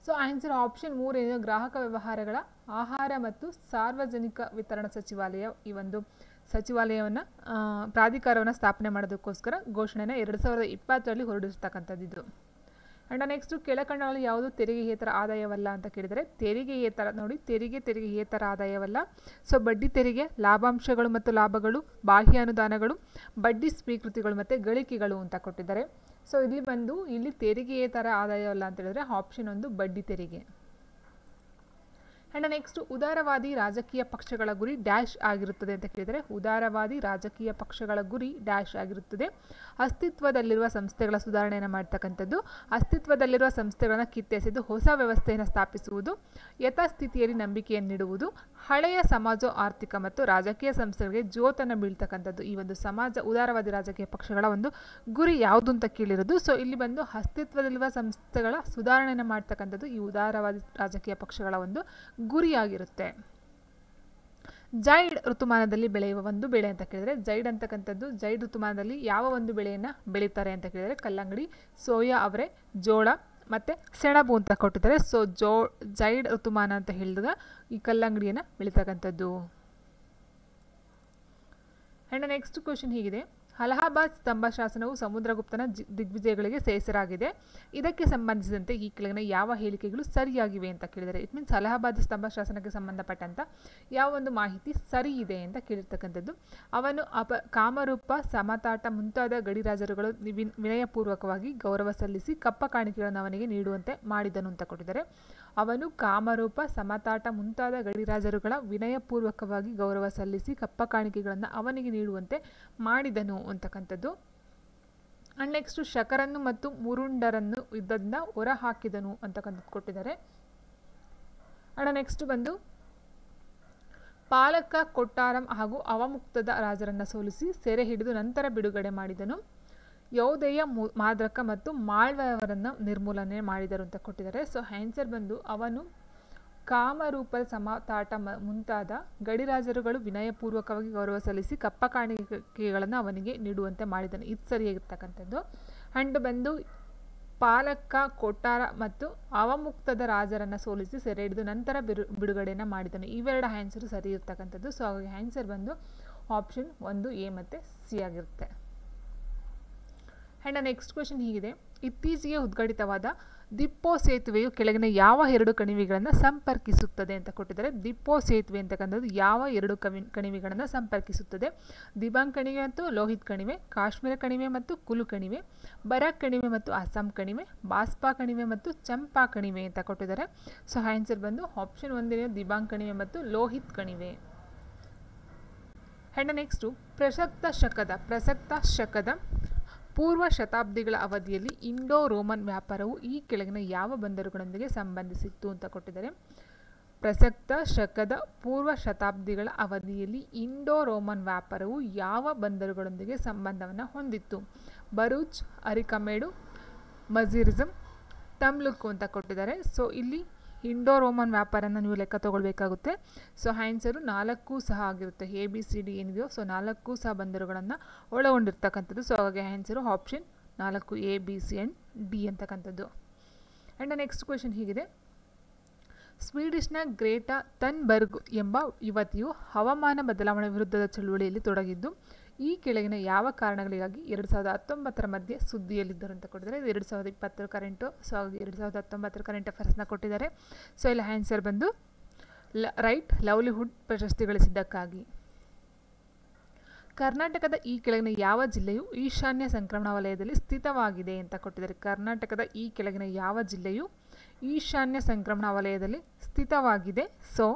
ಸೊ ಆನ್ಸರ್ ಆಪ್ಷನ್ 3 ಏನು, ಗ್ರಾಹಕ ವ್ಯವಹಾರಗಳ, ಆಹಾರ ಮತ್ತು ಸಾರ್ವಜನಿಕ ವಿತರಣಾ ಸಚಿವಾಲಯ ಈ ಒಂದು ಸಚಿವಾಲಯವನ್ನು ಪ್ರಾಧಿಕಾರವನ್ನು ಸ್ಥಾಪನೆ ಮಾಡೋದಕ್ಕೋಸ್ಕರ ಘೋಷಣೆನ 2020ರಲ್ಲಿ ಹೊರಡಿಸ್ತಕ್ಕಂಥದ್ದು ಇದು. ಆ್ಯಂಡ್ ನೆಕ್ಸ್ಟು ಕೆಳಕಂಡಗಳಲ್ಲಿ ಯಾವುದು ತೆರಿಗೆಯೇತರ ಆದಾಯವಲ್ಲ ಅಂತ ಕೇಳಿದರೆ, ತೆರಿಗೆಯೇತರ ನೋಡಿ, ತೆರಿಗೆಯೇತರ ಆದಾಯವಲ್ಲ. ಸೊ ಬಡ್ಡಿ ತೆರಿಗೆ, ಲಾಭಾಂಶಗಳು ಮತ್ತು ಲಾಭಗಳು, ಬಾಹ್ಯ ಅನುದಾನಗಳು, ಬಡ್ಡಿ ಸ್ವೀಕೃತಿಗಳು ಮತ್ತು ಗಳಿಕೆಗಳು ಅಂತ ಕೊಟ್ಟಿದ್ದಾರೆ. ಸೊ ಇಲ್ಲಿ ತೆರಿಗೆಯೇತರ ಆದಾಯವಲ್ಲ ಅಂತ ಹೇಳಿದ್ರೆ ಆಪ್ಷನ್ 1 ಬಡ್ಡಿ ತೆರಿಗೆ. ಆ್ಯಂಡ್ ನೆಕ್ಸ್ಟ್, ಉದಾರವಾದಿ ರಾಜಕೀಯ ಪಕ್ಷಗಳ ಗುರಿ ಡ್ಯಾಶ್ ಆಗಿರುತ್ತದೆ ಅಂತ ಕೇಳಿದರೆ, ಉದಾರವಾದಿ ರಾಜಕೀಯ ಪಕ್ಷಗಳ ಗುರಿ ಡ್ಯಾಶ್ ಆಗಿರುತ್ತದೆ. ಅಸ್ತಿತ್ವದಲ್ಲಿರುವ ಸಂಸ್ಥೆಗಳ ಸುಧಾರಣೆಯನ್ನು ಮಾಡ್ತಕ್ಕಂಥದ್ದು, ಅಸ್ತಿತ್ವದಲ್ಲಿರುವ ಸಂಸ್ಥೆಗಳನ್ನು ಕಿತ್ತೆಸೆದು ಹೊಸ ವ್ಯವಸ್ಥೆಯನ್ನು ಸ್ಥಾಪಿಸುವುದು, ಯಥಾಸ್ಥಿತಿಯಲ್ಲಿ ನಂಬಿಕೆಯನ್ನು ನೀಡುವುದು, ಹಳೆಯ ಸಮಾಜ ಆರ್ಥಿಕ ಮತ್ತು ರಾಜಕೀಯ ಸಂಸ್ಥೆಗಳಿಗೆ ಜೋತನ್ನು ಬೀಳ್ತಕ್ಕಂಥದ್ದು. ಈ ಒಂದು ಉದಾರವಾದಿ ರಾಜಕೀಯ ಪಕ್ಷಗಳ ಒಂದು ಗುರಿ ಯಾವುದು ಅಂತ ಕೇಳಿರೋದು. ಸೊ ಇಲ್ಲಿ ಬಂದು ಅಸ್ತಿತ್ವದಲ್ಲಿರುವ ಸಂಸ್ಥೆಗಳ ಸುಧಾರಣೆಯನ್ನು ಮಾಡ್ತಕ್ಕಂಥದ್ದು ಈ ಉದಾರವಾದಿ ರಾಜಕೀಯ ಪಕ್ಷಗಳ ಒಂದು ಗುರಿಯಾಗಿರುತ್ತೆ. ಜೈಡ್ ಋತುಮಾನದಲ್ಲಿ ಬೆಳೆಯುವ ಒಂದು ಬೆಳೆ ಅಂತ ಕೇಳಿದರೆ, ಜೈಡ್ ಋತುಮಾನದಲ್ಲಿ ಯಾವ ಒಂದು ಬೆಳೆಯನ್ನು ಬೆಳೀತಾರೆ ಅಂತ ಕೇಳಿದರೆ, ಕಲ್ಲಂಗಡಿ, ಸೋಯಾ ಅವರೆ, ಜೋಳ ಮತ್ತು ಸೆಣಬು ಅಂತ ಕೊಟ್ಟಿದ್ದಾರೆ. ಸೊ ಜೈಡ್ ಋತುಮಾನ ಅಂತ ಹೇಳಿದಾಗ ಈ ಕಲ್ಲಂಗಡಿಯನ್ನು ಬೆಳೀತಕ್ಕಂಥದ್ದು. ಆ್ಯಂಡ್ ನೆಕ್ಸ್ಟ್ ಕ್ವಶನ್ ಹೀಗಿದೆ, ಅಲಹಾಬಾದ್ ಸ್ತಂಭ ಶಾಸನವು ಸಮುದ್ರಗುಪ್ತನ ದಿಗ್ವಿಜಯಗಳಿಗೆ ಹೆಸರಾಗಿದೆ. ಇದಕ್ಕೆ ಸಂಬಂಧಿಸಿದಂತೆ ಈ ಕೆಳಗಿನ ಯಾವ ಹೇಳಿಕೆಗಳು ಸರಿಯಾಗಿವೆ ಅಂತ ಕೇಳಿದರೆ, ಇಟ್ ಮೀನ್ಸ್ ಅಲಹಾಬಾದ್ ಸ್ತಂಭ ಶಾಸನಕ್ಕೆ ಸಂಬಂಧಪಟ್ಟಂತ ಯಾವ ಒಂದು ಮಾಹಿತಿ ಸರಿ ಇದೆ ಅಂತ ಕೇಳಿರ್ತಕ್ಕಂಥದ್ದು. ಅವನು ಕಾಮರೂಪ, ಸಮತಾಟ ಮುಂತಾದ ಗಡಿರಾಜರುಗಳು ವಿನಯಪೂರ್ವಕವಾಗಿ ಗೌರವ ಸಲ್ಲಿಸಿ ಕಪ್ಪ ಕಾಣಿಕೆಗಳನ್ನು ಅವನಿಗೆ ನೀಡುವಂತೆ ಮಾಡಿದನು ಅಂತ ಕೊಟ್ಟಿದ್ದಾರೆ. ಅವನು ಕಾಮರೂಪ, ಸಮತಾಟ ಮುಂತಾದ ಗಡಿರಾಜರುಗಳ ವಿನಯಪೂರ್ವಕವಾಗಿ ಗೌರವ ಸಲ್ಲಿಸಿ ಕಪ್ಪ ಕಾಣಿಕೆಗಳನ್ನು ಅವನಿಗೆ ನೀಡುವಂತೆ ಮಾಡಿದನು ಅಂತಕ್ಕಂಥದ್ದು. ಅಂಡ್ ನೆಕ್ಸ್ಟ್, ಶಕರನ್ನು ಮತ್ತು ಮುರುಂಡರನ್ನು ಯುದ್ಧದಿಂದ ಹೊರ ಹಾಕಿದನು ಅಂತಕ್ಕಂಥದ್ದು ಕೊಟ್ಟಿದ್ದಾರೆ. ಅಂಡ್ ನೆಕ್ಸ್ಟ್ ಬಂದು ಪಾಲಕ, ಕೊಟ್ಟಾರಂ ಹಾಗೂ ಅವಮುಕ್ತದ ರಾಜರನ್ನು ಸೋಲಿಸಿ ಸೆರೆ ಹಿಡಿದು ನಂತರ ಬಿಡುಗಡೆ ಮಾಡಿದನು. ಯೌಧೇಯ, ಮಾದ್ರಕ ಮತ್ತು ಮಾಳ್ವಯವರನ್ನು ನಿರ್ಮೂಲನೆ ಮಾಡಿದರು ಅಂತ ಕೊಟ್ಟಿದ್ದಾರೆ. ಸೊ ಆನ್ಸರ್ ಬಂದು ಅವನು ಕಾಮರೂಪದ, ಸಮತಾಟ ಮುಂತಾದ ಗಡಿರಾಜರುಗಳು ವಿನಯಪೂರ್ವಕವಾಗಿ ಗೌರವ ಸಲ್ಲಿಸಿ ಕಪ್ಪ ಕಾಣಿಕೆಗಳನ್ನು ಅವನಿಗೆ ನೀಡುವಂತೆ ಮಾಡಿದನು. ಇದು ಸರಿಯಾಗಿರ್ತಕ್ಕಂಥದ್ದು. ಅಂಡ್ ಬಂದು ಪಾಲಕ, ಕೊಟ್ಟಾರ ಮತ್ತು ಅವಮುಕ್ತದ ರಾಜರನ್ನು ಸೋಲಿಸಿ ಸೆರೆ ಹಿಡಿದು ನಂತರ ಬಿಡುಗಡೆಯನ್ನು ಮಾಡಿದನು. ಇವೆರಡು ಆನ್ಸರು ಸರಿ ಇರ್ತಕ್ಕಂಥದ್ದು. ಸೊ ಹಾಗಾಗಿ ಆನ್ಸರ್ ಬಂದು ಆಪ್ಷನ್ 1 ಎ ಮತ್ತು ಸಿ ಆಗಿರುತ್ತೆ. ಆ್ಯಂಡ್ ನೆಕ್ಸ್ಟ್ ಕ್ವೆಶನ್ ಹೀಗಿದೆ, ಇತ್ತೀಚೆಗೆ ಉದ್ಘಾಟಿತವಾದ ದಿಪ್ಪೋ ಸೇತುವೆಯು ಕೆಳಗಿನ ಯಾವ 2 ಕಣಿವೆಗಳನ್ನು ಸಂಪರ್ಕಿಸುತ್ತದೆ ಅಂತ ಕೊಟ್ಟಿದ್ದಾರೆ. ದಿಪ್ಪೋ ಸೇತುವೆ ಅಂತಕ್ಕಂಥದ್ದು ಯಾವ 2 ಕಣಿವೆಗಳನ್ನು ಸಂಪರ್ಕಿಸುತ್ತದೆ? ದಿಬಾಂಗ್ ಕಣಿವೆ ಮತ್ತು ಲೋಹಿತ್ ಕಣಿವೆ, ಕಾಶ್ಮೀರ ಕಣಿವೆ ಮತ್ತು ಕುಲು ಕಣಿವೆ, ಬರಾಕ್ ಕಣಿವೆ ಮತ್ತು ಅಸ್ಸಾಂ ಕಣಿವೆ, ಬಾಸ್ಪಾ ಕಣಿವೆ ಮತ್ತು ಚಂಪಾ ಕಣಿವೆ ಅಂತ ಕೊಟ್ಟಿದ್ದಾರೆ. ಸೊ ಆನ್ಸರ್ ಬಂದು ಆಪ್ಷನ್ 1 ದಿಬಾಂಗ್ ಕಣಿವೆ ಮತ್ತು ಲೋಹಿತ್ ಕಣಿವೆ. ಆ್ಯಂಡ್ ನೆಕ್ಸ್ಟು ಪ್ರಸಕ್ತ ಶಕದ ಪೂರ್ವ ಶತಾಬ್ದಿಗಳ ಅವಧಿಯಲ್ಲಿ ಇಂಡೋ ರೋಮನ್ ವ್ಯಾಪಾರವು ಈ ಕೆಳಗಿನ ಯಾವ ಬಂದರುಗಳೊಂದಿಗೆ ಸಂಬಂಧಿಸಿತ್ತು ಅಂತ ಕೊಟ್ಟಿದ್ದಾರೆ. ಪ್ರಸಕ್ತ ಶಕದ ಪೂರ್ವ ಶತಾಬ್ದಿಗಳ ಅವಧಿಯಲ್ಲಿ ಇಂಡೋ ರೋಮನ್ ವ್ಯಾಪಾರವು ಯಾವ ಬಂದರುಗಳೊಂದಿಗೆ ಸಂಬಂಧವನ್ನು ಹೊಂದಿತ್ತು? ಬರೂಚ್, ಅರಿಕಮೇಡು, ಮಜೀರಿಸಮ್, ತಮ್ಲುಕ್ ಅಂತ ಕೊಟ್ಟಿದ್ದಾರೆ. ಸೊ ಇಲ್ಲಿ ಇಂಡೋ ರೋಮನ್ ವ್ಯಾಪಾರನ ನೀವು ಲೆಕ್ಕ ತಗೊಳ್ಬೇಕಾಗುತ್ತೆ. ಸೊ ಆನ್ಸರು 4 ಸಹ ಆಗಿರುತ್ತೆ. ABCD ಏನಿದೆಯೋ ಸೊ 4 ಸಹ ಬಂದರುಗಳನ್ನು ಒಳಗೊಂಡಿರ್ತಕ್ಕಂಥದ್ದು. ಸೊ ಹಾಗಾಗಿ answer option 4 ABC and D ಅಂತಕ್ಕಂಥದ್ದು. ಆ್ಯಂಡ್ ನೆಕ್ಸ್ಟ್ ಕ್ವೆಶನ್ ಹೀಗಿದೆ, ಸ್ವೀಡಿಷ್ನ ಗ್ರೇಟಾ ಥನ್ಬರ್ಗ್ ಎಂಬ ಯುವತಿಯು ಹವಾಮಾನ ಬದಲಾವಣೆ ವಿರುದ್ಧದ ಚಳುವಳಿಯಲ್ಲಿ ತೊಡಗಿದ್ದು ಈ ಕೆಳಗಿನ ಯಾವ ಕಾರಣಗಳಿಗಾಗಿ 2019 ಮಧ್ಯೆ ಸುದ್ದಿಯಲ್ಲಿದ್ದರು ಅಂತ ಕೊಟ್ಟಿದ್ದಾರೆ. ಇದು 2020 ಕರೆಂಟು. ಸೊ 2019 ಕರೆಂಟ್ ಅಫೇರ್ಸ್ನ ಕೊಟ್ಟಿದ್ದಾರೆ. ಸೊ ಇಲ್ಲಿ ಆನ್ಸರ್ ಬಂದು ರೈಟ್ ಲವ್ಲಿಹುಡ್ ಪ್ರಶಸ್ತಿ ಗಳಿಸಿದ್ದಕ್ಕಾಗಿ. ಕರ್ನಾಟಕದ ಈ ಕೆಳಗಿನ ಯಾವ ಜಿಲ್ಲೆಯು ಈಶಾನ್ಯ ಸಂಕ್ರಮಣ ವಲಯದಲ್ಲಿ ಸ್ಥಿತವಾಗಿದೆ ಅಂತ ಕೊಟ್ಟಿದ್ದಾರೆ. ಕರ್ನಾಟಕದ ಈ ಕೆಳಗಿನ ಯಾವ ಜಿಲ್ಲೆಯು ಈಶಾನ್ಯ ಸಂಕ್ರಮಣ ವಲಯದಲ್ಲಿ ಸ್ಥಿತವಾಗಿದೆ? ಸೊ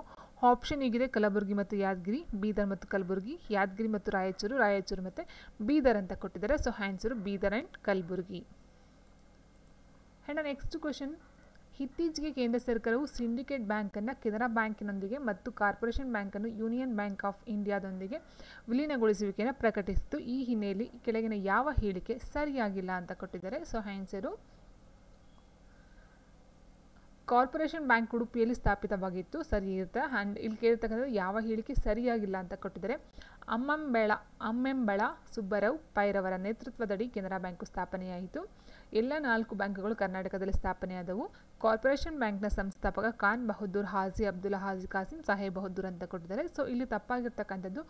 ಆಪ್ಷನ್ ಹೀಗಿದೆ: ಕಲಬುರಗಿ ಮತ್ತು ಯಾದಗಿರಿ, ಬೀದರ್ ಮತ್ತು ಕಲಬುರಗಿ, ಯಾದಗಿರಿ ಮತ್ತು ರಾಯಚೂರು, ರಾಯಚೂರು ಮತ್ತು ಬೀದರ್ ಅಂತ ಕೊಟ್ಟಿದ್ದಾರೆ. So answer Bidar and Kalaburagi. And next question: ಇತ್ತೀಚೆಗೆ ಕೇಂದ್ರ ಸರ್ಕಾರವು ಸಿಂಡಿಕೇಟ್ ಬ್ಯಾಂಕನ್ನು ಕೆನರಾ ಬ್ಯಾಂಕಿನೊಂದಿಗೆ ಮತ್ತು ಕಾರ್ಪೊರೇಷನ್ ಬ್ಯಾಂಕನ್ನು ಯೂನಿಯನ್ ಬ್ಯಾಂಕ್ ಆಫ್ ಇಂಡಿಯಾದೊಂದಿಗೆ ವಿಲೀನಗೊಳಿಸುವಿಕೆಯನ್ನು ಪ್ರಕಟಿಸಿತು. ಈ ಹಿನ್ನೆಲೆಯಲ್ಲಿ ಕೆಳಗಿನ ಯಾವ ಹೇಳಿಕೆ ಸರಿಯಾಗಿಲ್ಲ ಅಂತ ಕೊಟ್ಟಿದ್ದಾರೆ. ಸೊ ಆನ್ಸರು ಕಾರ್ಪೊರೇಷನ್ ಬ್ಯಾಂಕ್ ಉಡುಪಿಯಲ್ಲಿ ಸ್ಥಾಪಿತವಾಗಿತ್ತು, ಸರಿ ಇರುತ್ತೆ. ಆ್ಯಂಡ್ ಇಲ್ಲಿ ಕೇಳಿರ್ತಕ್ಕಂಥದ್ದು ಯಾವ ಹೇಳಿಕೆ ಸರಿಯಾಗಿಲ್ಲ ಅಂತ ಕೊಟ್ಟಿದ್ದಾರೆ. ಅಮ್ಮೆಂಬಳ ಸುಬ್ಬರಾವ್ ಪೈರವರ ನೇತೃತ್ವದಡಿ ಕೆನರಾ ಬ್ಯಾಂಕು ಸ್ಥಾಪನೆಯಾಯಿತು. ಎಲ್ಲ 4 ಬ್ಯಾಂಕುಗಳು ಕರ್ನಾಟಕದಲ್ಲಿ ಸ್ಥಾಪನೆಯಾದವು. ಕಾರ್ಪೊರೇಷನ್ ಬ್ಯಾಂಕ್ನ ಸಂಸ್ಥಾಪಕ ಖಾನ್ ಬಹದ್ದೂರ್ ಹಾಜಿ ಅಬ್ದುಲ್ಲಾ ಹಾಜಿ ಕಾಸಿಂ ಸಾಹೇಬ್ ಬಹದ್ದೂರ್ ಅಂತ ಕೊಟ್ಟಿದ್ದಾರೆ. ಸೊ ಇಲ್ಲಿ ತಪ್ಪಾಗಿರ್ತಕ್ಕಂಥದ್ದು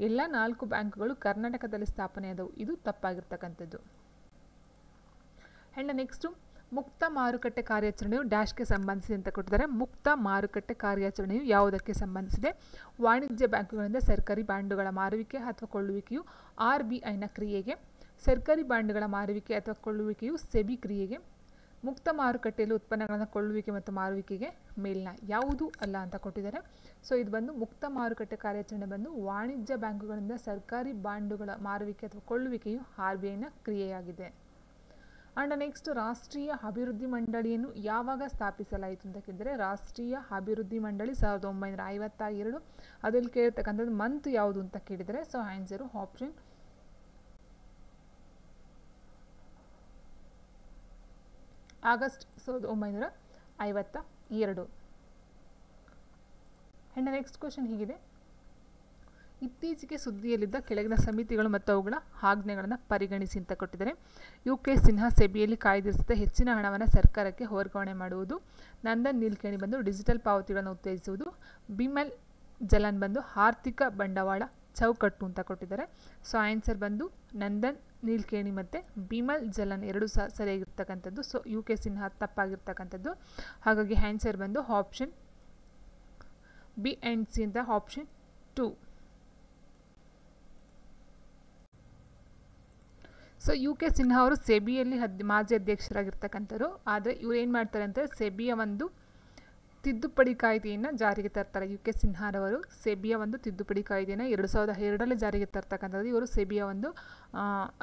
ಎಲ್ಲ 4 ಬ್ಯಾಂಕುಗಳು ಕರ್ನಾಟಕದಲ್ಲಿ ಸ್ಥಾಪನೆಯಾದವು, ಇದು ತಪ್ಪಾಗಿರ್ತಕ್ಕಂಥದ್ದು. ಆ್ಯಂಡ್ ನೆಕ್ಸ್ಟು ಮುಕ್ತ ಮಾರುಕಟ್ಟೆ ಕಾರ್ಯಾಚರಣೆಯು ಡ್ಯಾಶ್ಗೆ ಸಂಬಂಧಿಸಿದೆ ಅಂತ ಕೊಟ್ಟಿದ್ದಾರೆ. ಮುಕ್ತ ಮಾರುಕಟ್ಟೆ ಕಾರ್ಯಾಚರಣೆಯು ಯಾವುದಕ್ಕೆ ಸಂಬಂಧಿಸಿದೆ? ವಾಣಿಜ್ಯ ಬ್ಯಾಂಕುಗಳಿಂದ ಸರ್ಕಾರಿ ಬಾಂಡುಗಳ ಮಾರುವಿಕೆ ಅಥವಾ ಕೊಳ್ಳುವಿಕೆಯು RBIನ ಕ್ರಿಯೆಗೆ, ಸರ್ಕಾರಿ ಬಾಂಡುಗಳ ಮಾರುವಿಕೆ ಅಥವಾ ಕೊಳ್ಳುವಿಕೆಯು ಸೆಬಿ ಕ್ರಿಯೆಗೆ, ಮುಕ್ತ ಮಾರುಕಟ್ಟೆಯಲ್ಲಿ ಉತ್ಪನ್ನಗಳನ್ನು ಕೊಳ್ಳುವಿಕೆ ಮತ್ತು ಮಾರುವಿಕೆಗೆ ಮೇಲಿನ ಯಾವುದೂ ಅಲ್ಲ ಅಂತ ಕೊಟ್ಟಿದ್ದಾರೆ. ಸೊ ಇದು ಬಂದು ಮುಕ್ತ ಮಾರುಕಟ್ಟೆ ಕಾರ್ಯಾಚರಣೆ ಬಂದು ವಾಣಿಜ್ಯ ಬ್ಯಾಂಕುಗಳಿಂದ ಸರ್ಕಾರಿ ಬಾಂಡುಗಳ ಮಾರುವಿಕೆ ಅಥವಾ ಕೊಳ್ಳುವಿಕೆಯು RBIನ ಕ್ರಿಯೆಯಾಗಿದೆ. ಆ್ಯಂಡ್ ನೆಕ್ಸ್ಟ್ ರಾಷ್ಟ್ರೀಯ ಅಭಿವೃದ್ಧಿ ಮಂಡಳಿಯನ್ನು ಯಾವಾಗ ಸ್ಥಾಪಿಸಲಾಯಿತು ಅಂತ ಕೇಳಿದರೆ ರಾಷ್ಟ್ರೀಯ ಅಭಿವೃದ್ಧಿ ಮಂಡಳಿ 1952. ಅದಲ್ಲಿ ಕೇಳಿರ್ತಕ್ಕಂಥದ್ದು ಮಂತ್ ಯಾವುದು ಅಂತ ಕೇಳಿದರೆ so answer option August 1952. And next question ಹೀಗಿದೆ: ಇತ್ತೀಚೆಗೆ ಸುದ್ದಿಯಲ್ಲಿದ್ದ ಕೆಳಗಿನ ಸಮಿತಿಗಳು ಮತ್ತು ಅವುಗಳ ಆಜ್ಞೆಗಳನ್ನು ಪರಿಗಣಿಸಿ ಅಂತ ಕೊಟ್ಟಿದ್ದಾರೆ. UK ಸಿನ್ಹಾ ಸೆಬಿಯಲ್ಲಿ ಕಾಯ್ದಿರಿಸಿದ ಹೆಚ್ಚಿನ ಹಣವನ್ನು ಸರ್ಕಾರಕ್ಕೆ ವರ್ಗಾವಣೆ ಮಾಡುವುದು. ನಂದನ್ ನೀಲ್ಕೇಣಿ ಬಂದು ಡಿಜಿಟಲ್ ಪಾವತಿಗಳನ್ನು ಉತ್ತೇಜಿಸುವುದು. ಬಿಮಲ್ ಜಲನ್ ಬಂದು ಆರ್ಥಿಕ ಬಂಡವಾಳ ಚೌಕಟ್ಟು ಅಂತ ಕೊಟ್ಟಿದ್ದಾರೆ. ಸೊ ಆನ್ಸರ್ ಬಂದು ನಂದನ್ ನೀಲ್ಕೇಣಿ ಮತ್ತು ಬಿಮಲ್ ಜಲನ್ ಎರಡೂ ಸಹ ಸರಿಯಾಗಿರ್ತಕ್ಕಂಥದ್ದು. ಸೊ UK ಸಿನ್ಹಾ ತಪ್ಪಾಗಿರ್ತಕ್ಕಂಥದ್ದು. ಹಾಗಾಗಿ ಆನ್ಸರ್ ಬಂದು ಆಪ್ಷನ್ B ಆ್ಯಂಡ್ C ಅಂತ ಆಪ್ಷನ್ 2. ಸೊ UK ಸಿನ್ಹಾ ಅವರು ಸೆಬಿಯಲ್ಲಿ ಮಾಜಿ ಅಧ್ಯಕ್ಷರಾಗಿರ್ತಕ್ಕಂಥವ್ರು. ಆದರೆ ಇವ್ರು ಏನು ಮಾಡ್ತಾರೆ ಅಂದರೆ ಸೆಬಿಯ ಒಂದು ತಿದ್ದುಪಡಿ ಕಾಯ್ದೆಯನ್ನು ಜಾರಿಗೆ ತರ್ತಾರೆ. UK ಸಿನ್ಹಾರವರು ಸೆಬಿಯ ಒಂದು ತಿದ್ದುಪಡಿ ಕಾಯ್ದೆಯನ್ನು 2002ರಲ್ಲಿ ಜಾರಿಗೆ ತರ್ತಕ್ಕಂಥದ್ದು. ಇವರು ಸೆಬಿಯ ಒಂದು